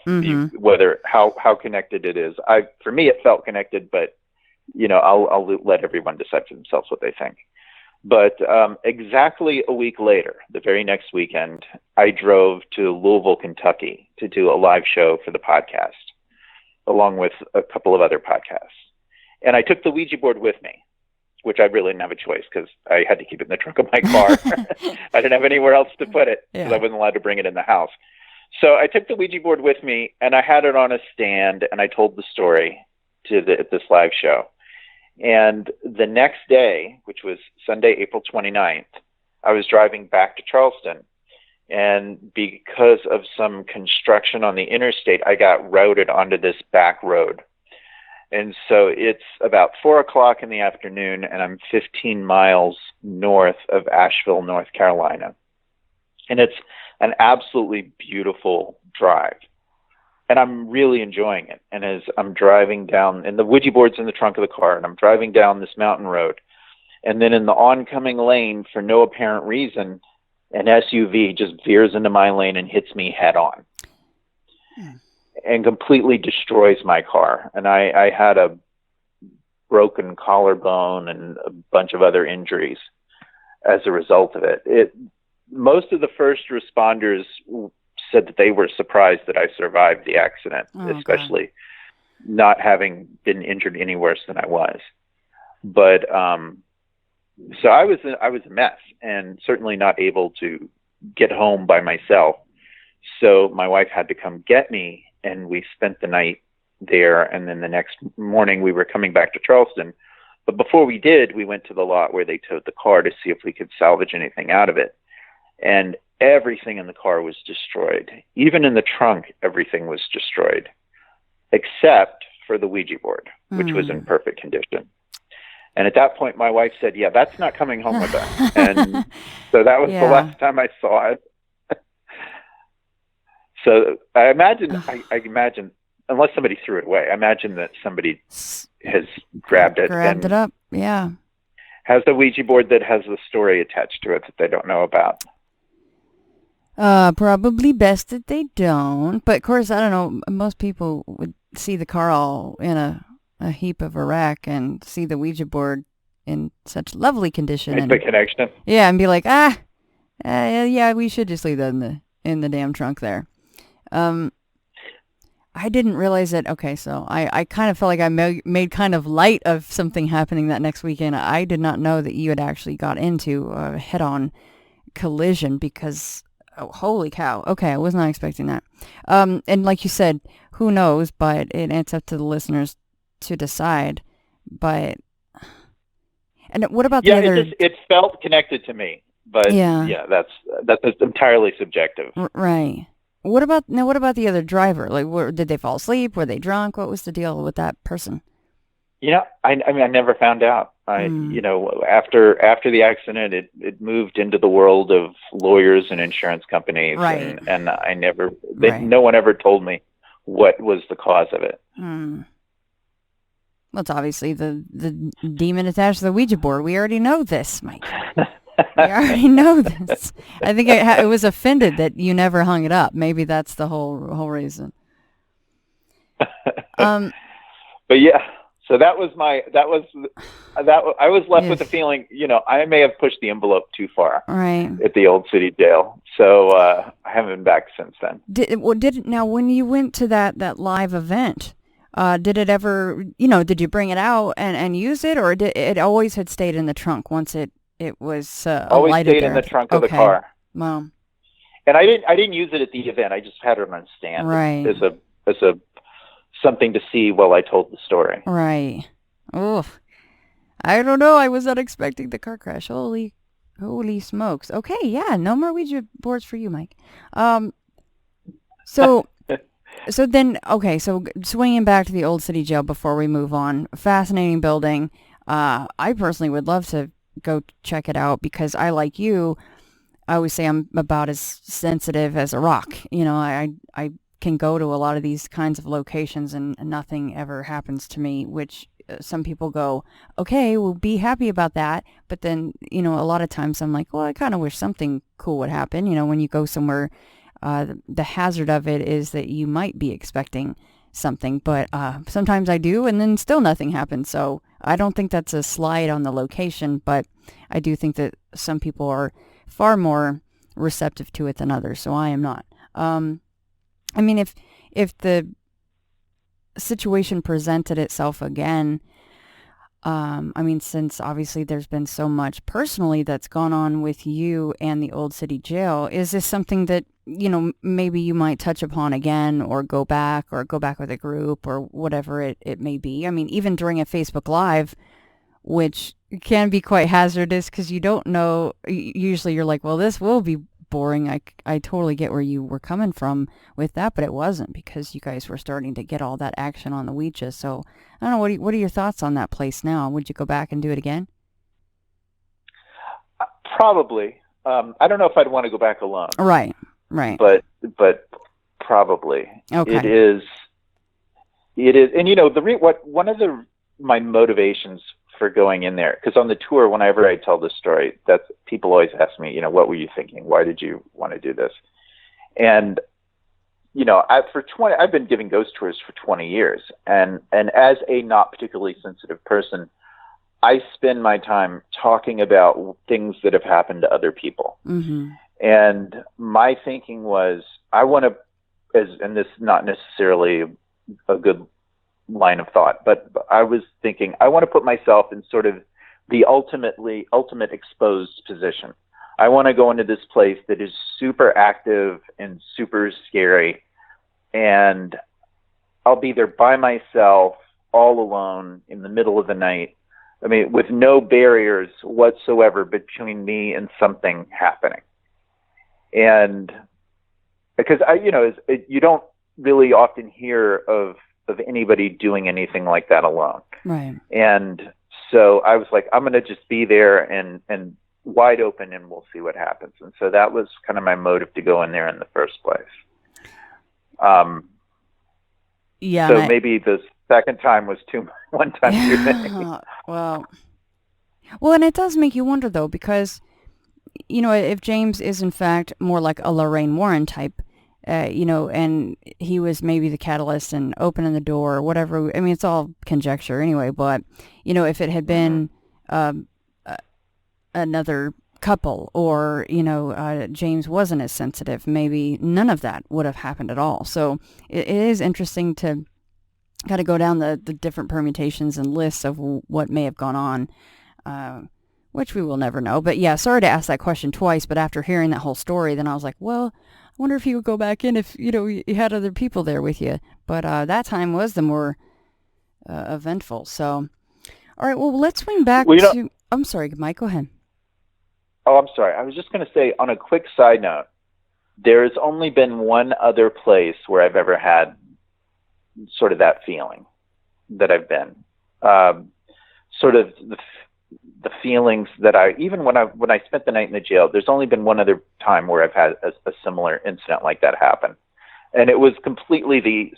whether how connected it is. For me, it felt connected, but I'll let everyone decide for themselves what they think. But exactly a week later, the very next weekend, I drove to Louisville, Kentucky to do a live show for the podcast, along with a couple of other podcasts. And I took the Ouija board with me, which I really didn't have a choice because I had to keep it in the trunk of my car. I didn't have anywhere else to put it because I wasn't allowed to bring it in the house. So I took the Ouija board with me, and I had it on a stand, and I told the story at this live show. And the next day, which was Sunday, April 29th, I was driving back to Charleston. And because of some construction on the interstate, I got routed onto this back road. And so it's about 4:00 in the afternoon, and I'm 15 miles north of Asheville, North Carolina. And it's an absolutely beautiful drive. And I'm really enjoying it. And as I'm driving down, and the Ouija board's in the trunk of the car, and I'm driving down this mountain road, and then in the oncoming lane, for no apparent reason, an SUV just veers into my lane and hits me head on and completely destroys my car. And I had a broken collarbone and a bunch of other injuries as a result of it. Most of the first responders said that they were surprised that I survived the accident, especially not having been injured any worse than I was. But so I was a mess, and certainly not able to get home by myself. So my wife had to come get me, and we spent the night there. And then the next morning we were coming back to Charleston. But before we did, we went to the lot where they towed the car to see if we could salvage anything out of it. And everything in the car was destroyed. Even in the trunk, everything was destroyed, except for the Ouija board, which was in perfect condition. And at that point, my wife said, "Yeah, that's not coming home with us." And so that was the last time I saw it. So I imagine, unless somebody threw it away, I imagine that somebody has grabbed it. Grabbed it up, yeah. Has a Ouija board that has a story attached to it that they don't know about. Probably best that they don't. But of course, I don't know, most people would see the car all in a heap of a wreck and see the Ouija board in such lovely condition. Make the connection. Yeah, and be like, yeah, we should just leave that in the damn trunk there. I didn't realize that. Okay, so I kind of felt like I made kind of light of something happening that next weekend. I did not know that you had actually got into a head-on collision because, oh, holy cow. Okay, I was not expecting that. And like you said, who knows, but it's up to the listeners to decide. But, and what about the other? It felt connected to me, but that's entirely subjective. Right. What about the other driver? Like, did they fall asleep? Were they drunk? What was the deal with that person? I mean, I never found out. After the accident, it moved into the world of lawyers and insurance companies, right? And I never, no one ever told me what was the cause of it. Well, it's obviously the demon attached to the Ouija board. We already know this, Mike. We already know this. I think it was offended that you never hung it up. Maybe that's the whole reason. But yeah, so I was left with the feeling, I may have pushed the envelope too far, right, at the old city jail. So I haven't been back since then. Now when you went to that live event, did it ever, did you bring it out and use it, or did it always had stayed in the trunk once it was always stayed in the trunk of the car? Wow. And I didn't use it at the event. I just had it on stand, right, as a something to see while I told the story. Right. Oh, I don't know. I was not expecting the car crash. Holy smokes. Okay, yeah, no more Ouija boards for you, Mike. So then, okay, so swinging back to the old city jail before we move on. Fascinating building. I personally would love to go check it out because I, like you, I always say I'm about as sensitive as a rock. I can go to a lot of these kinds of locations and nothing ever happens to me, which some people go, okay, we'll be happy about that. But then, a lot of times I'm like, well, I kind of wish something cool would happen. When you go somewhere, the hazard of it is that you might be expecting something, but sometimes I do, and then still nothing happens. So I don't think that's a slight on the location, but I do think that some people are far more receptive to it than others. So I am not. I mean, if the situation presented itself again, I mean, since obviously there's been so much personally that's gone on with you and the Old City Jail, is this something that, maybe you might touch upon again or go back with a group or whatever it may be? I mean, even during a Facebook Live, which can be quite hazardous because you don't know, usually you're like, well, this will be boring. I totally get where you were coming from with that, but it wasn't, because you guys were starting to get all that action on the Ouija. So I don't know, what are your thoughts on that place now? Would you go back and do it again? Probably. I don't know if I'd want to go back alone. Right. But probably. Okay. It is. And one of my motivations for going in there, because on the tour, whenever I tell this story, that's, people always ask me, what were you thinking? Why did you want to do this? And I've been giving ghost tours for 20 years, and as a not particularly sensitive person, I spend my time talking about things that have happened to other people. Mm-hmm. And my thinking was, I want to, and this is not necessarily a good line of thought, but I was thinking, I want to put myself in sort of the ultimate exposed position. I want to go into this place that is super active and super scary, and I'll be there by myself, all alone, in the middle of the night. I mean, with no barriers whatsoever between me and something happening. And because you don't really often hear of anybody doing anything like that alone. Right. And so I was like, I'm going to just be there and wide open, and we'll see what happens. And so that was kind of my motive to go in there in the first place. Yeah. So maybe the second time was one time too many. Well, and it does make you wonder, though, because, if James is in fact more like a Lorraine Warren type, and he was maybe the catalyst and opening the door or whatever. I mean, it's all conjecture anyway, but, if it had been another couple, or, James wasn't as sensitive, maybe none of that would have happened at all. So it is interesting to kind of go down the different permutations and lists of what may have gone on, which we will never know. But yeah, sorry to ask that question twice, but after hearing that whole story, then I was like, well, I wonder if you would go back in if, you had other people there with you. But that time was the more eventful. So, all right, well, let's swing back to... I'm sorry, Mike, go ahead. Oh, I'm sorry. I was just going to say, on a quick side note, there's only been one other place where I've ever had sort of that feeling that I've been. Sort of the feelings that even when I spent the night in the jail, there's only been one other time where I've had a similar incident like that happen. And it was completely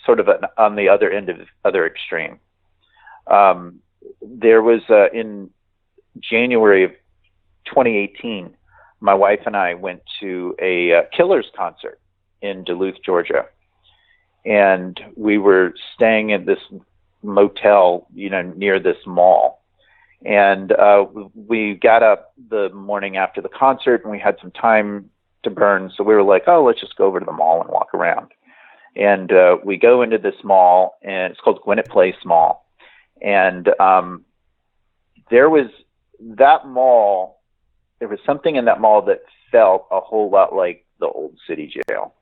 on the other end of the other extreme. There was, in January of 2018, my wife and I went to a Killers concert in Duluth, Georgia. And we were staying at this motel, near this mall. And we got up the morning after the concert, and we had some time to burn. So we were like, oh, let's just go over to the mall and walk around. And we go into this mall, and it's called Gwinnett Place Mall. And there was something in that mall that felt a whole lot like the Old City Jail.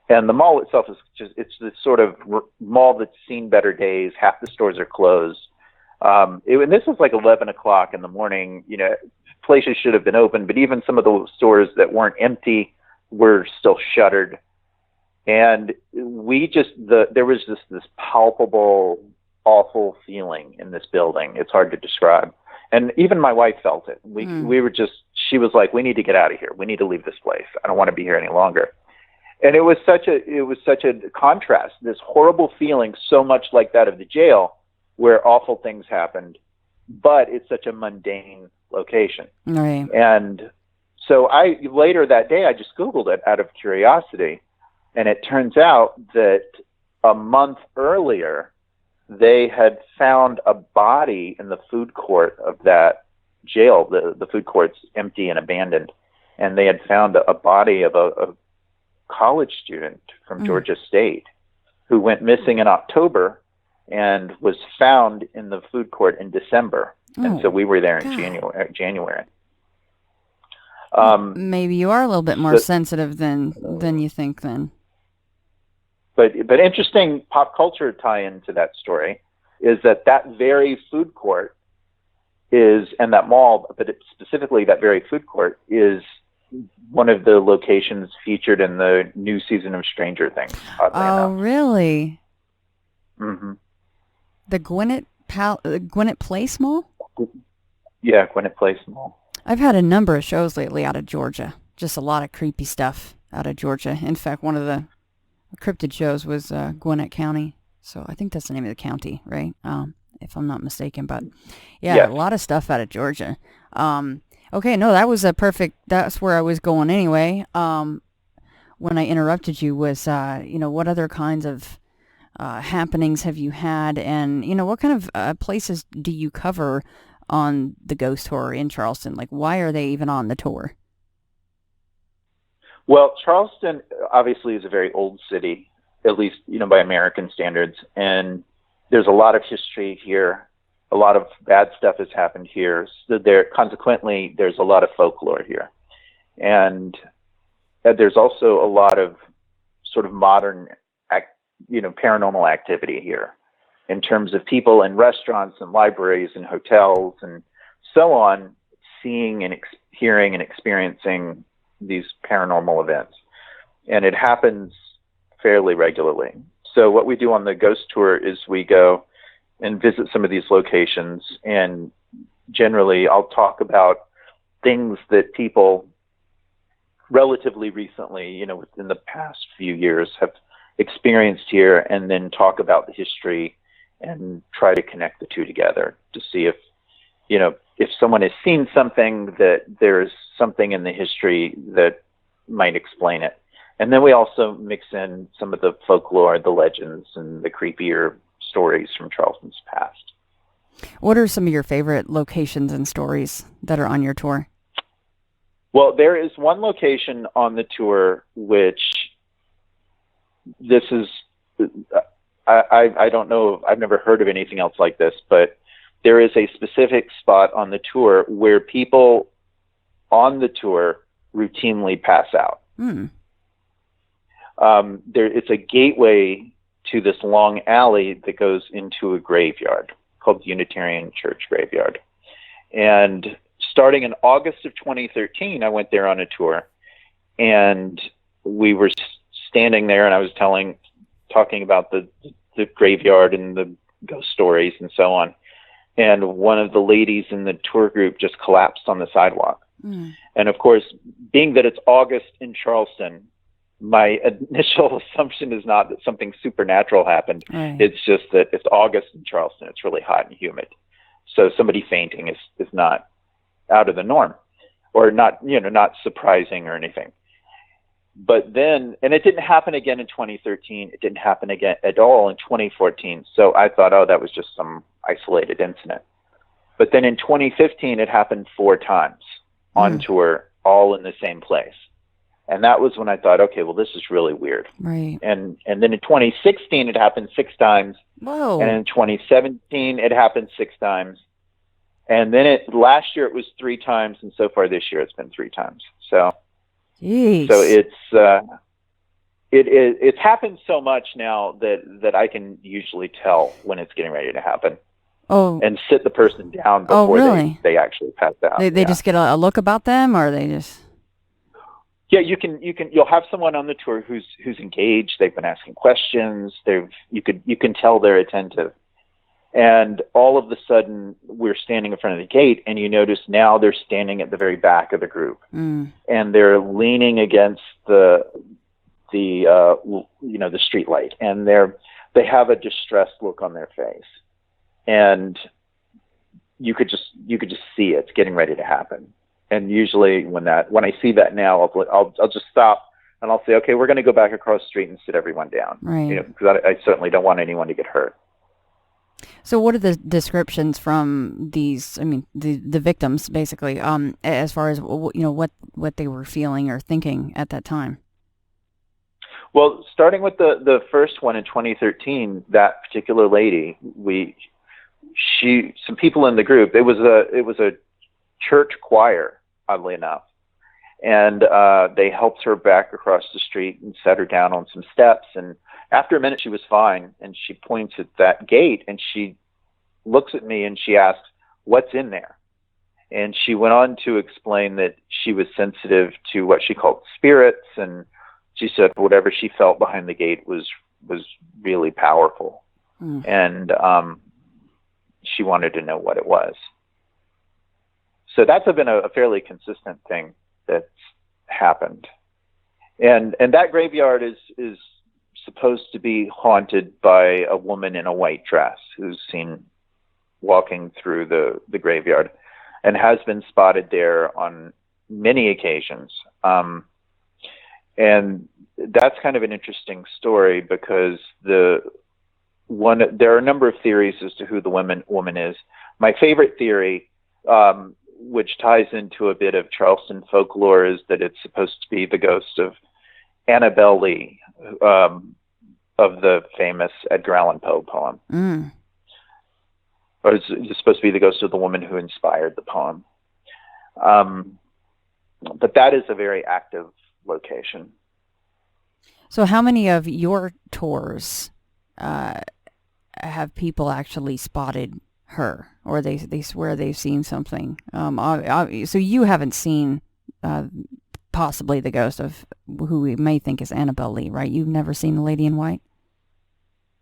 And the mall itself it's this sort of mall that's seen better days. Half the stores are closed. And this was like 11 o'clock in the morning. Places should have been open, but even some of the stores that weren't empty were still shuttered. And there was this palpable, awful feeling in this building. It's hard to describe. And even my wife felt it. She was like, we need to get out of here. We need to leave this place. I don't want to be here any longer. And it was such a contrast, this horrible feeling, so much like that of the jail, where awful things happened, but it's such a mundane location. Right. And so later that day, I just Googled it out of curiosity. And it turns out that a month earlier, they had found a body in the food court of that jail. The food court's empty and abandoned. And they had found a body of a college student from Georgia State who went missing in October and was found in the food court in December. And so we were there in January. Maybe you are a little bit more sensitive than you think then. But interesting pop culture tie-in to that story is that very food court and that mall, but specifically that very food court is one of the locations featured in the new season of Stranger Things. Oh, really? Mm-hmm. The Gwinnett Place Mall? Yeah, Gwinnett Place Mall. I've had a number of shows lately out of Georgia. Just a lot of creepy stuff out of Georgia. In fact, one of the cryptid shows was Gwinnett County. So I think that's the name of the county, right? If I'm not mistaken. But yeah, a lot of stuff out of Georgia. Okay, no, that was that's where I was going anyway. When I interrupted you was, what other kinds of happenings have you had? And, what kind of places do you cover on the ghost tour in Charleston? Like, why are they even on the tour? Well, Charleston obviously is a very old city, at least, by American standards. And there's a lot of history here. A lot of bad stuff has happened here. So consequently, there's a lot of folklore here. And there's also a lot of sort of modern, paranormal activity here in terms of people in restaurants and libraries and hotels and so on, seeing and hearing and experiencing these paranormal events. And it happens fairly regularly. So what we do on the ghost tour is we go and visit some of these locations, and generally I'll talk about things that people relatively recently, within the past few years have experienced here, and then talk about the history and try to connect the two together to see if someone has seen something, that there's something in the history that might explain it. And then we also mix in some of the folklore, the legends, and the creepier stories from Charleston's past. What are some of your favorite locations and stories that are on your tour? Well, there is one location on the tour which this is, I don't know, I've never heard of anything else like this, but there is a specific spot on the tour where people on the tour routinely pass out. It's a gateway to this long alley that goes into a graveyard called the Unitarian Church Graveyard. And starting in August of 2013, I went there on a tour, and we were standing there, and I was talking about the graveyard and the ghost stories and so on. And one of the ladies in the tour group just collapsed on the sidewalk. And of course, being that it's August in Charleston, my initial assumption is not that something supernatural happened. Right. It's just that it's August in Charleston. It's really hot and humid. So somebody fainting is not out of the norm, or not surprising or anything. But then, and it didn't happen again in 2013. It didn't happen again at all in 2014. So I thought, that was just some isolated incident. But then in 2015, it happened 4 times on tour, all in the same place. And that was when I thought, okay, well, this is really weird. Right. And then in 2016, it happened 6 times. Whoa. And in 2017, it happened 6 times. And then last year it was 3 times, and so far this year it's been 3 times. So, Jeez. So it's happened so much now that I can usually tell when it's getting ready to happen. Oh. And sit the person down before they actually pass out. They just get a look about them, or they just. Yeah, you'll have someone on the tour who's engaged. They've been asking questions. You can tell they're attentive. And all of a sudden, we're standing in front of the gate, and you notice now they're standing at the very back of the group, and they're leaning against the street light, and they have a distressed look on their face. and you could just see it getting ready to happen. And usually when I see that now, I'll just stop and I'll say, okay, we're going to go back across the street and sit everyone down, right? Because I certainly don't want anyone to get hurt. So what are the descriptions from these, the victims, basically, as far as, what they were feeling or thinking at that time? Well, starting with the first one in 2013, that particular lady, some people in the group, it was a church choir, oddly enough. And they helped her back across the street and set her down on some steps. And after a minute, she was fine. And she points at that gate and she looks at me and she asks, "What's in there?" And she went on to explain that she was sensitive to what she called spirits. And she said whatever she felt behind the gate was really powerful. And she wanted to know what it was. So that's been a fairly consistent thing that's happened. And that graveyard is supposed to be haunted by a woman in a white dress who's seen walking through the graveyard and has been spotted there on many occasions. And that's kind of an interesting story because there are a number of theories as to who the woman is. My favorite theory, which ties into a bit of Charleston folklore, is that it's supposed to be the ghost of Annabelle Lee, of the famous Edgar Allan Poe poem. Or it's supposed to be the ghost of the woman who inspired the poem. But that is a very active location. So how many of your tours have people actually spotted her, or they swear they've seen something? So you haven't seen possibly the ghost of who we may think is Annabelle Lee, right? You've never seen the lady in white?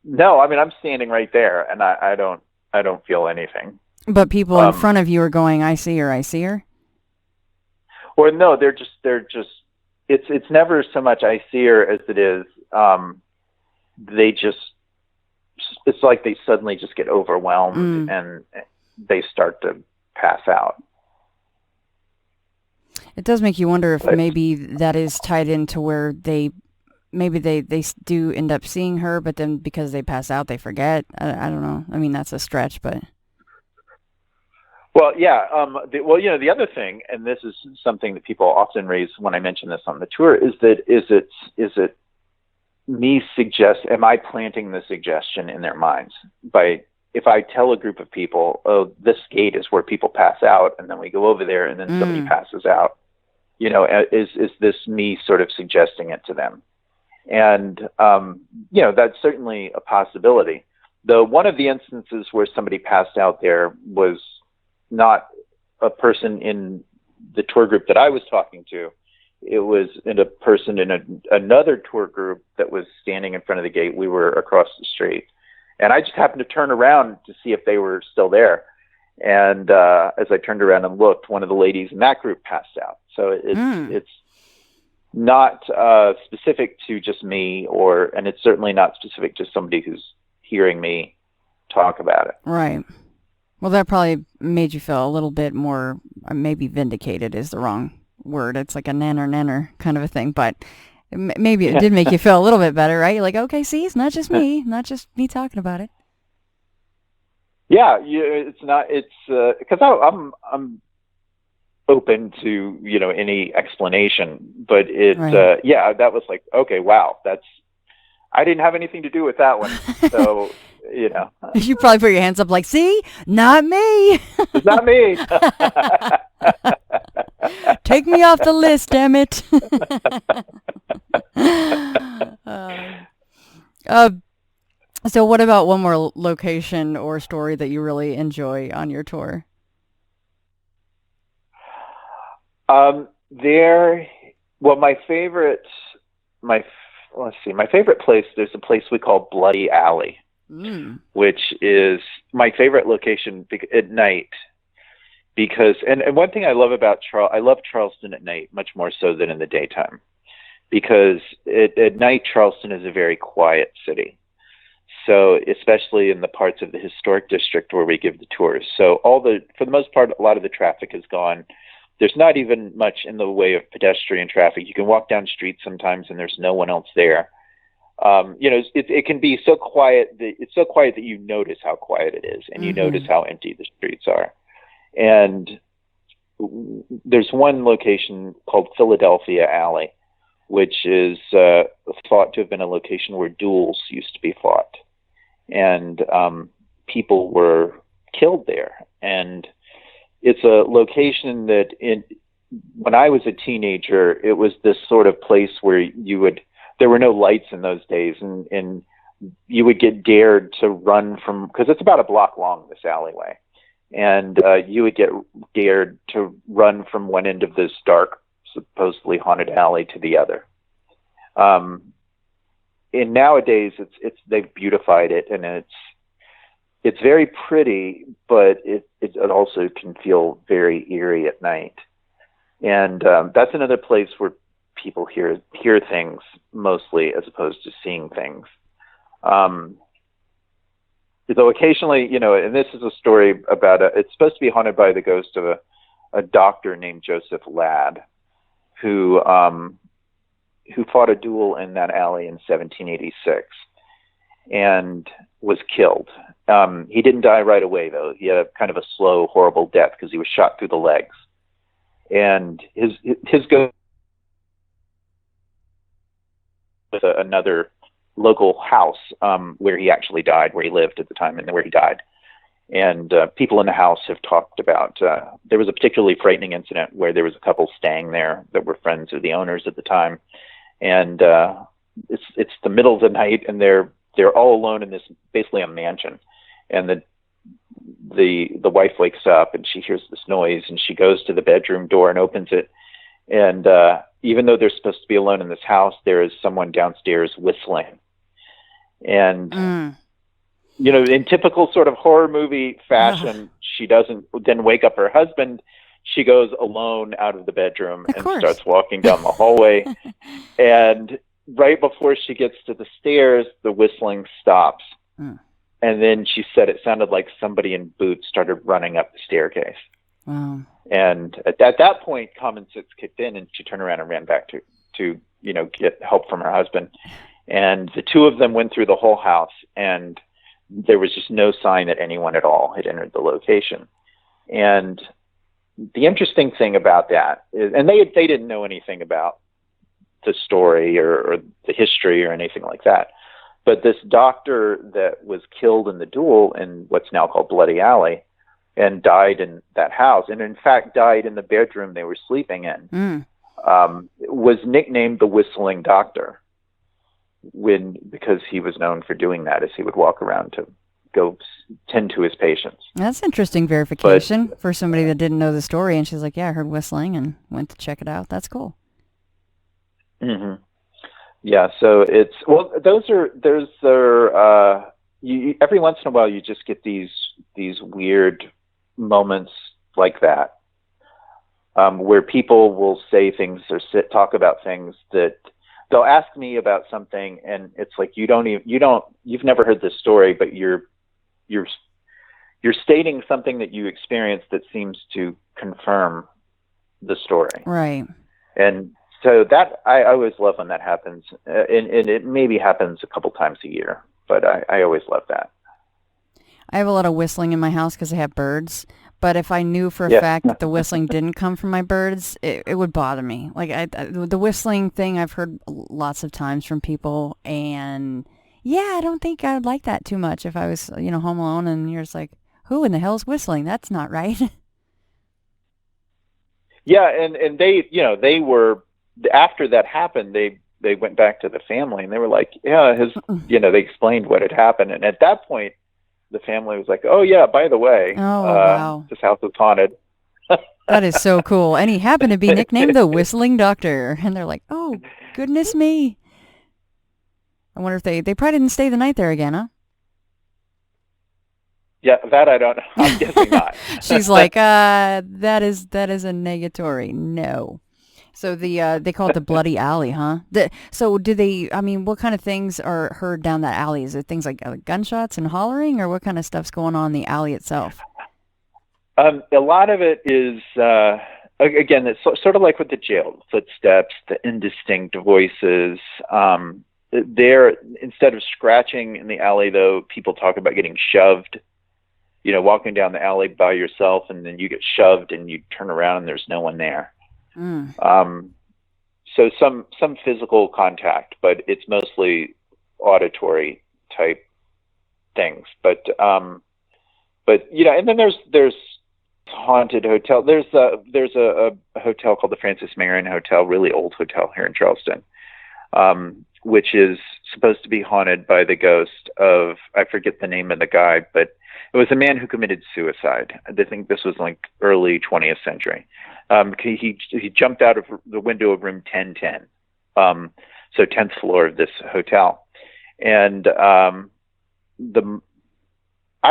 No, I'm standing right there, and I don't feel anything. But people in front of you are going, "I see her, I see her." Or no, they're just. It's never so much I see her as it is. It's like they suddenly just get overwhelmed and they start to pass out. It does make you wonder if maybe that is tied into where they do end up seeing her, but then because they pass out, they forget. I don't know. That's a stretch, but. Well, yeah. The other thing, and this is something that people often raise when I mention this on the tour, is it me am I planting the suggestion in their minds if I tell a group of people, "Oh, this gate is where people pass out," and then we go over there and then somebody passes out, is this me sort of suggesting it to them? And, that's certainly a possibility. Though one of the instances where somebody passed out there was not a person in the tour group that I was talking to. It was a person in another tour group that was standing in front of the gate. We were across the street. And I just happened to turn around to see if they were still there. And as I turned around and looked, one of the ladies in that group passed out. So it's not specific to just me, and it's certainly not specific to somebody who's hearing me talk about it. Right. Well, that probably made you feel a little bit more, maybe vindicated is the wrong word. It's like a nanner kind of a thing, but maybe it did make you feel a little bit better, right? You're like, okay, see, it's not just me, not just me talking about it. Yeah, it's not. It's because I'm open to any explanation, but right. That was like, okay, wow, I didn't have anything to do with that one, so. You probably put your hands up like, see, not me. It's not me. Take me off the list, damn it. So what about one more location or story that you really enjoy on your tour? My favorite place, there's a place we call Bloody Alley. Which is my favorite location at night, because and one thing I love about I love Charleston at night much more so than in the daytime, because at night Charleston is a very quiet city. So especially in the parts of the historic district where we give the tours. So for the most part, a lot of the traffic is gone. There's not even much in the way of pedestrian traffic. You can walk down streets sometimes and there's no one else there. It can be so quiet that you notice how quiet it is, and you notice how empty the streets are. And there's one location called Philadelphia Alley, which is thought to have been a location where duels used to be fought, and people were killed there. And it's a location that when I was a teenager, it was this sort of place where there were no lights in those days, and you would get dared to run from, because it's about a block long, this alleyway, and you would get dared to run from one end of this dark, supposedly haunted alley to the other. And nowadays, they've beautified it, and it's very pretty, but it also can feel very eerie at night. And that's another place where people hear things mostly, as opposed to seeing things. Though occasionally, and this is a story about it's supposed to be haunted by the ghost of a doctor named Joseph Ladd, who fought a duel in that alley in 1786 and was killed. He didn't die right away, though. He had a kind of a slow, horrible death because he was shot through the legs. And his ghost with another local house where he actually died, where he lived at the time, and where he died. And people in the house have talked about, there was a particularly frightening incident where there was a couple staying there that were friends of the owners at the time. And it's the middle of the night, and they're all alone in this, basically a mansion. And the wife wakes up and she hears this noise, and she goes to the bedroom door and opens it. And even though they're supposed to be alone in this house, there is someone downstairs whistling. And, in typical sort of horror movie fashion, she doesn't then wake up her husband. She goes alone out of the bedroom and starts walking down the hallway. And right before she gets to the stairs, the whistling stops. And then she said it sounded like somebody in boots started running up the staircase. Wow. And at that point, common sense kicked in, and she turned around and ran back to get help from her husband. And the two of them went through the whole house, and there was just no sign that anyone at all had entered the location. And the interesting thing about that is, and they didn't know anything about the story or the history or anything like that, but this doctor that was killed in the duel in what's now called Bloody Alley and died in that house, and in fact died in the bedroom they were sleeping in, was nicknamed the Whistling Doctor, because he was known for doing that as he would walk around to go tend to his patients. That's interesting verification for somebody that didn't know the story, and she's like, yeah, I heard whistling and went to check it out. That's cool. Mm-hmm. Yeah, so every once in a while you just get these weird moments like that, where people will say things or talk about things that they'll ask me about something, and it's like you've never heard this story, but you're stating something that you experienced that seems to confirm the story. Right. And so that I always love when that happens, and it maybe happens a couple times a year, but I always love that. I have a lot of whistling in my house because I have birds. But if I knew for a fact that the whistling didn't come from my birds, it would bother me. Like the whistling thing, I've heard lots of times from people, and I don't think I would like that too much if I was, home alone and you're just like, who in the hell's whistling? That's not right. Yeah, and they were, after that happened, they went back to the family and they were like, they explained what had happened, and at that point, the family was like, oh, yeah, by the way, wow. This house is haunted. That is so cool. And he happened to be nicknamed the Whistling Doctor. And they're like, oh, goodness me. I wonder if they probably didn't stay the night there again, huh? Yeah, that I don't know. I'm guessing not. She's like, that is a negatory. No. So they call it the Bloody Alley, huh? So do they? I mean, what kind of things are heard down that alley? Is it things like gunshots and hollering, or what kind of stuff's going on in the alley itself? A lot of it is, again, it's sort of like with the jail, footsteps, the indistinct voices. There, instead of scratching in the alley, though, people talk about getting shoved. Walking down the alley by yourself, and then you get shoved, and you turn around, and there's no one there. So some physical contact, but it's mostly auditory type things. But and then there's haunted hotel. There's a hotel called the Marion Hotel, really old hotel here in Charleston, which is supposed to be haunted by the ghost of, I forget the name of the guy, but it was a man who committed suicide. I think this was like early 20th century. He jumped out of the window of room 1010, so 10th floor of this hotel, and I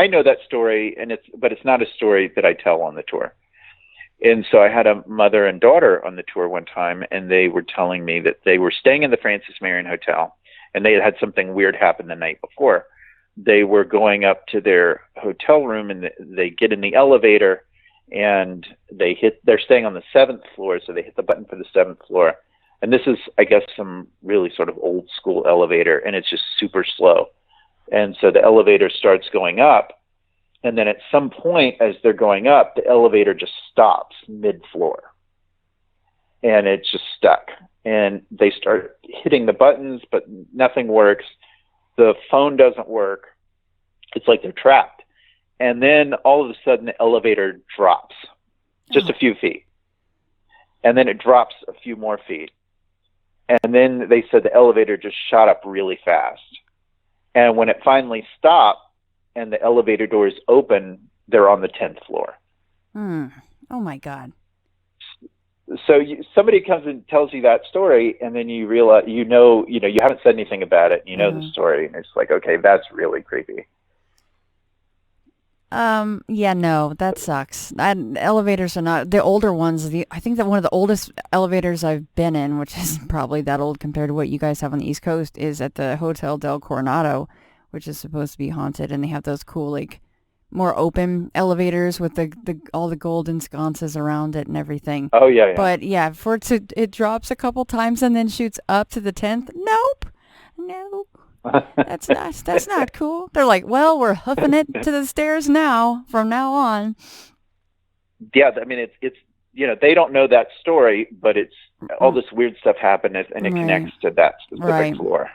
know that story, but it's not a story that I tell on the tour. And so I had a mother and daughter on the tour one time, and they were telling me that they were staying in the Marion Hotel, and they had something weird happen the night before. They were going up to their hotel room, and they get in the elevator, and they're staying on the 7th floor, so they hit the button for the 7th floor. And this is, I guess, some really sort of old school elevator, and it's just super slow. And so the elevator starts going up, and then at some point as they're going up, the elevator just stops mid-floor, and it's just stuck. And they start hitting the buttons, but nothing works. The phone doesn't work. It's like they're trapped. And then all of a sudden the elevator drops just a few feet. And then it drops a few more feet. And then they said the elevator just shot up really fast. And when it finally stopped and the elevator doors open, they're on the 10th floor. Oh my God. So somebody comes and tells you that story, and then you realize, you haven't said anything about it. You know the story, and it's like, okay, that's really creepy. Yeah, no, that sucks. Elevators are not the older ones. I think that one of the oldest elevators I've been in, which is probably that old compared to what you guys have on the East Coast, is at the Hotel del Coronado, which is supposed to be haunted, and they have those cool, like, more open elevators with all the golden sconces around it and everything. Oh yeah. But yeah, it drops a couple times and then shoots up to the 10th. Nope. That's not cool. They're like, well, we're hoofing it to the stairs now from now on. Yeah, I mean it's they don't know that story, but it's all this weird stuff happened, and it connects to that specific floor.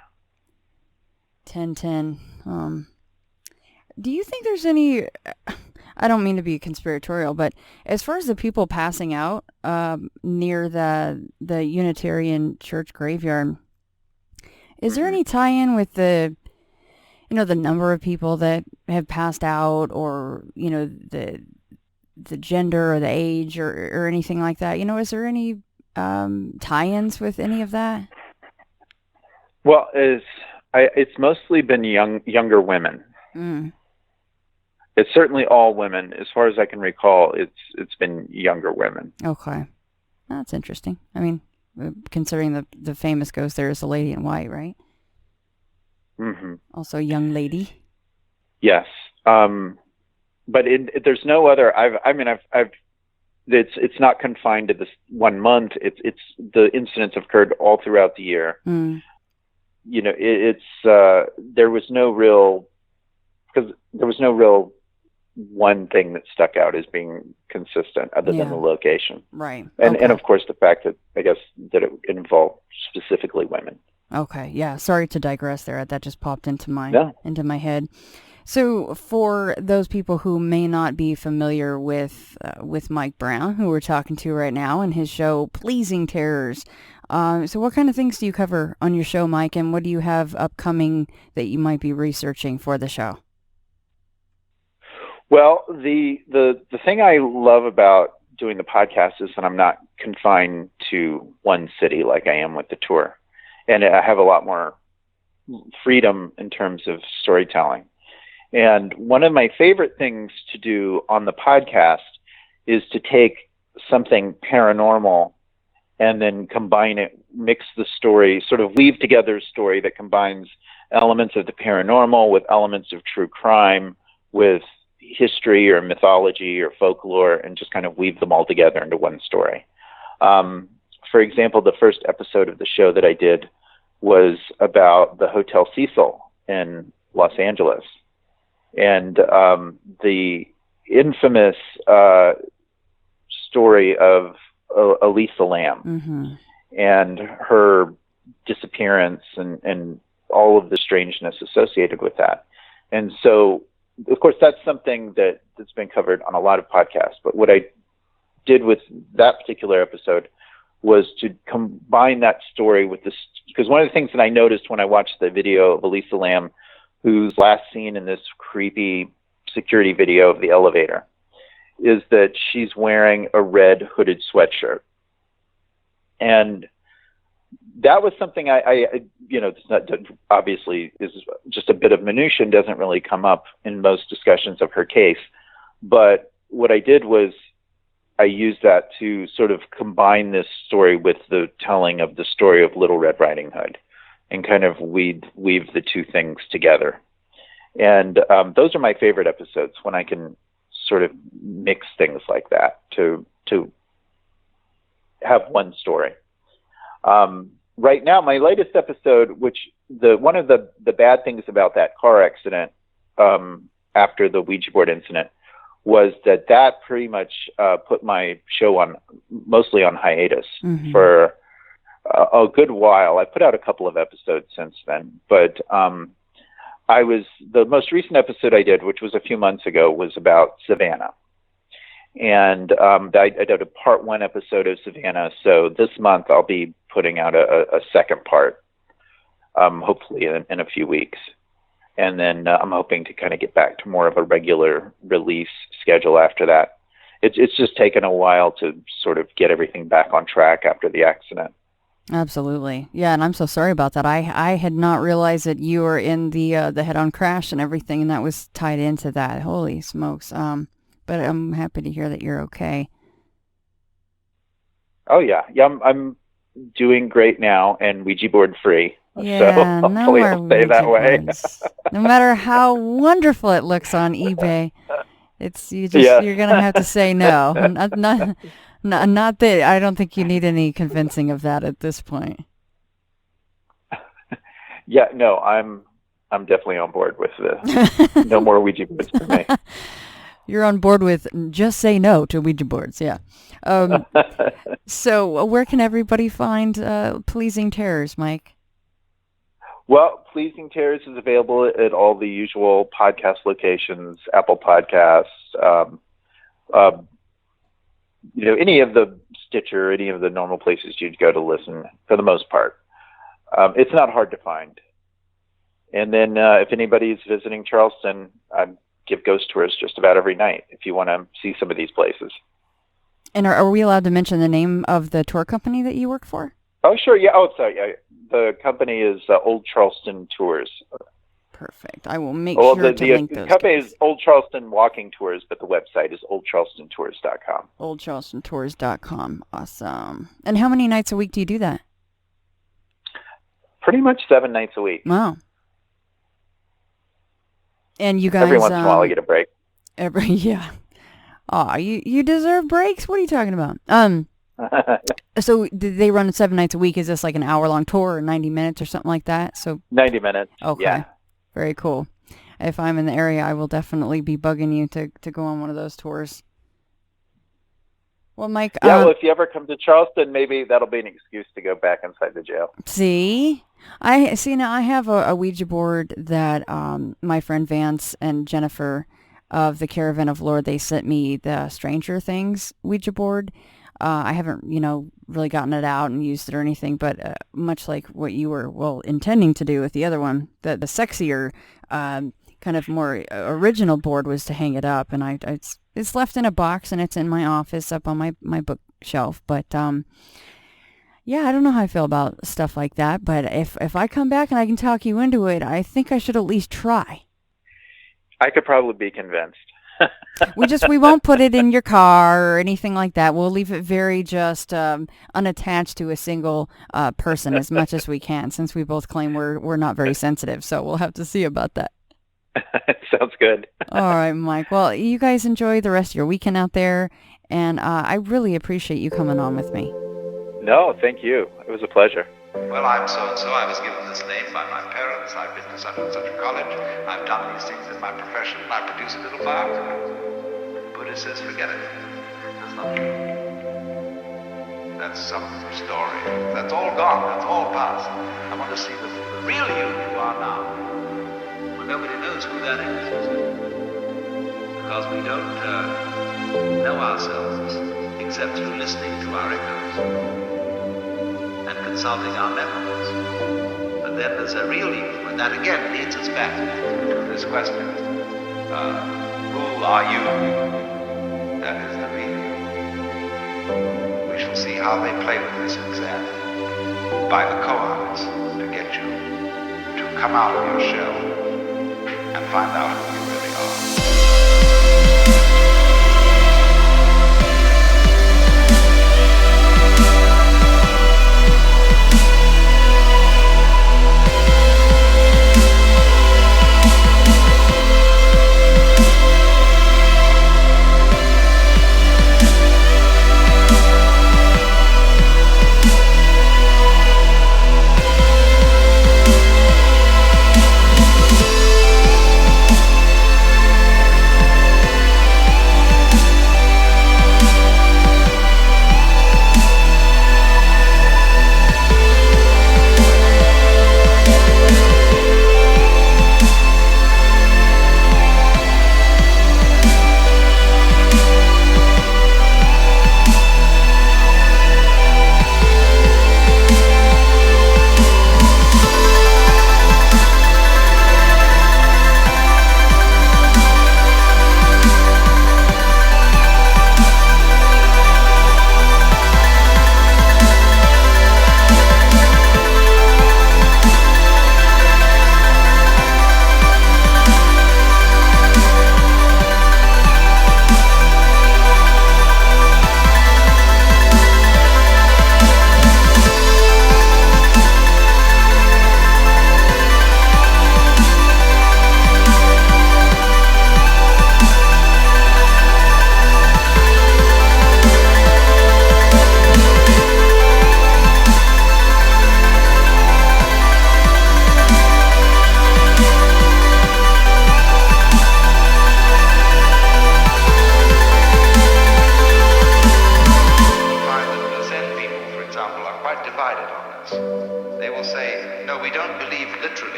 1010. Do you think there's any, I don't mean to be conspiratorial, but as far as the people passing out near the Unitarian Church Graveyard, is there any tie-in with the number of people that have passed out, or, the gender or the age or anything like that? Is there any tie-ins with any of that? Well, it's mostly been younger women. It's certainly all women. As far as I can recall, it's been younger women. Okay. That's interesting. I mean, considering the famous ghost there is the lady in white, right? Mm-hmm. Also a young lady. Yes. But there's no other, it's not confined to this 1 month. It's the incidents have occurred all throughout the year. There was no real one thing that stuck out as being consistent other than the location. Right. And of course the fact that, I guess, that it involved specifically women. Okay. Yeah. Sorry to digress there. That just popped into my head. So for those people who may not be familiar with Mike Brown, who we're talking to right now, and his show Pleasing Terrors, so what kind of things do you cover on your show, Mike, and what do you have upcoming that you might be researching for the show? Well, the thing I love about doing the podcast is that I'm not confined to one city like I am with the tour, and I have a lot more freedom in terms of storytelling. And one of my favorite things to do on the podcast is to take something paranormal and then combine it, mix the story, sort of weave together a story that combines elements of the paranormal with elements of true crime, with history or mythology or folklore, and just kind of weave them all together into one story. For example, the first episode of the show that I did was about the Hotel Cecil in Los Angeles, and the infamous story of Elisa Lam and her disappearance and all of the strangeness associated with that. And so, of course, that's something that's been covered on a lot of podcasts. But what I did with that particular episode was to combine that story with this, because one of the things that I noticed when I watched the video of Elisa Lam, who's last seen in this creepy security video of the elevator, is that she's wearing a red hooded sweatshirt. And that was something I it's not, obviously is just a bit of minutia and doesn't really come up in most discussions of her case. But what I did was I used that to sort of combine this story with the telling of the story of Little Red Riding Hood and kind of weave the two things together. And those are my favorite episodes, when I can sort of mix things like that to have one story. Right now, my latest episode, which one of the bad things about that car accident after the Ouija board incident was that pretty much put my show mostly on hiatus for a good while. I put out a couple of episodes since then, but the most recent episode I did, which was a few months ago, was about Savannah. And I did a part 1 episode of Savannah. So this month I'll be putting out a second part, hopefully in a few weeks. And then I'm hoping to kind of get back to more of a regular release schedule after that. It's just taken a while to sort of get everything back on track after the accident. Absolutely. Yeah, and I'm so sorry about that. I had not realized that you were in the head-on crash and everything, and that was tied into that. Holy smokes. But I'm happy to hear that you're okay. Oh, yeah. Yeah, I'm doing great now and Ouija board free. Yeah, so hopefully it'll stay that way. No matter how wonderful it looks on eBay, you're going to have to say no. Not that I don't think you need any convincing of that at this point. Yeah, no, I'm definitely on board with this. No more Ouija boards for me. You're on board with just say no to Ouija boards, yeah. So where can everybody find Pleasing Terrors, Mike? Well, Pleasing Terrors is available at all the usual podcast locations, Apple Podcasts, any of the Stitcher, any of the normal places you'd go to listen, for the most part. It's not hard to find. And then if anybody's visiting Charleston, I give ghost tours just about every night if you want to see some of these places. And are we allowed to mention the name of the tour company that you work for? Oh, sure. Yeah. Oh, sorry. Yeah. The company is Old Charleston Tours. Perfect. I will make sure to link those. The company is Old Charleston Walking Tours, but the website is oldcharlestontours.com. Oldcharlestontours.com. Awesome. And how many nights a week do you do that? Pretty much 7 nights a week. Wow. And you guys... Every once in a while I get a break. Yeah. Aw, you deserve breaks? What are you talking about? So did they run 7 nights a week? Is this like an hour-long tour or 90 minutes or something like that? So 90 minutes. Okay. Yeah. Very cool. If I'm in the area, I will definitely be bugging you to go on one of those tours. Well, Mike... Yeah, well, if you ever come to Charleston, maybe that'll be an excuse to go back inside the jail. See? Now I have a Ouija board that my friend Vance and Jennifer of the Caravan of Lord, they sent me the Stranger Things Ouija board. I haven't, really gotten it out and used it or anything, but much like what you were, intending to do with the other one, the sexier, kind of more original board was to hang it up, and it's left in a box and it's in my office up on my bookshelf. But yeah, I don't know how I feel about stuff like that, but if I come back and I can talk you into it, I think I should at least try. I could probably be convinced. We won't put it in your car or anything like that. We'll leave it very just unattached to a single person as much as we can, since we both claim we're not very sensitive. So we'll have to see about that. Sounds good. All right, Mike. Well, you guys enjoy the rest of your weekend out there, and I really appreciate you coming on with me. No, thank you. It was a pleasure. Well, I'm so-and-so. I was given this name by my parents. I've been to such and such a college. I've done these things in my profession. I produce a little biography. Buddha says, forget it. That's not true. That's some story. That's all gone. That's all past. I want to see the real you are now. Well, nobody knows who that is. Because we don't know ourselves except through listening to our echoes and consulting our memories. But then there's a real you, and that again leads us back to this question. Who are you? That is the real you. We shall see how they play with this exam by the koans to get you to come out of your shell and find out who you really are.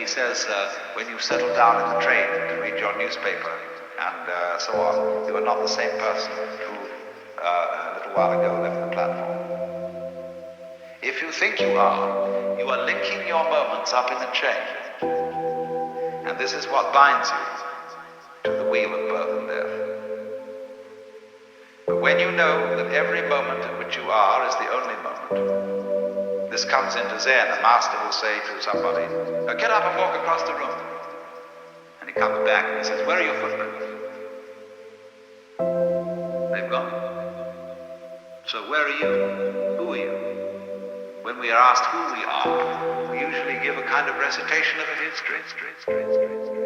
he says, when you settle down in the train to read your newspaper and so on, you are not the same person who a little while ago left the platform. If you think you are linking your moments up in the chain. And this is what binds you to the wheel of birth and death. But when you know that every moment in which you are is the only moment, this comes into Zen. A master will say to somebody, "Now get up and walk across the room." And he comes back and he says, "Where are your footprints?" They've gone. So where are you? Who are you? When we are asked who we are, we usually give a kind of recitation of a history.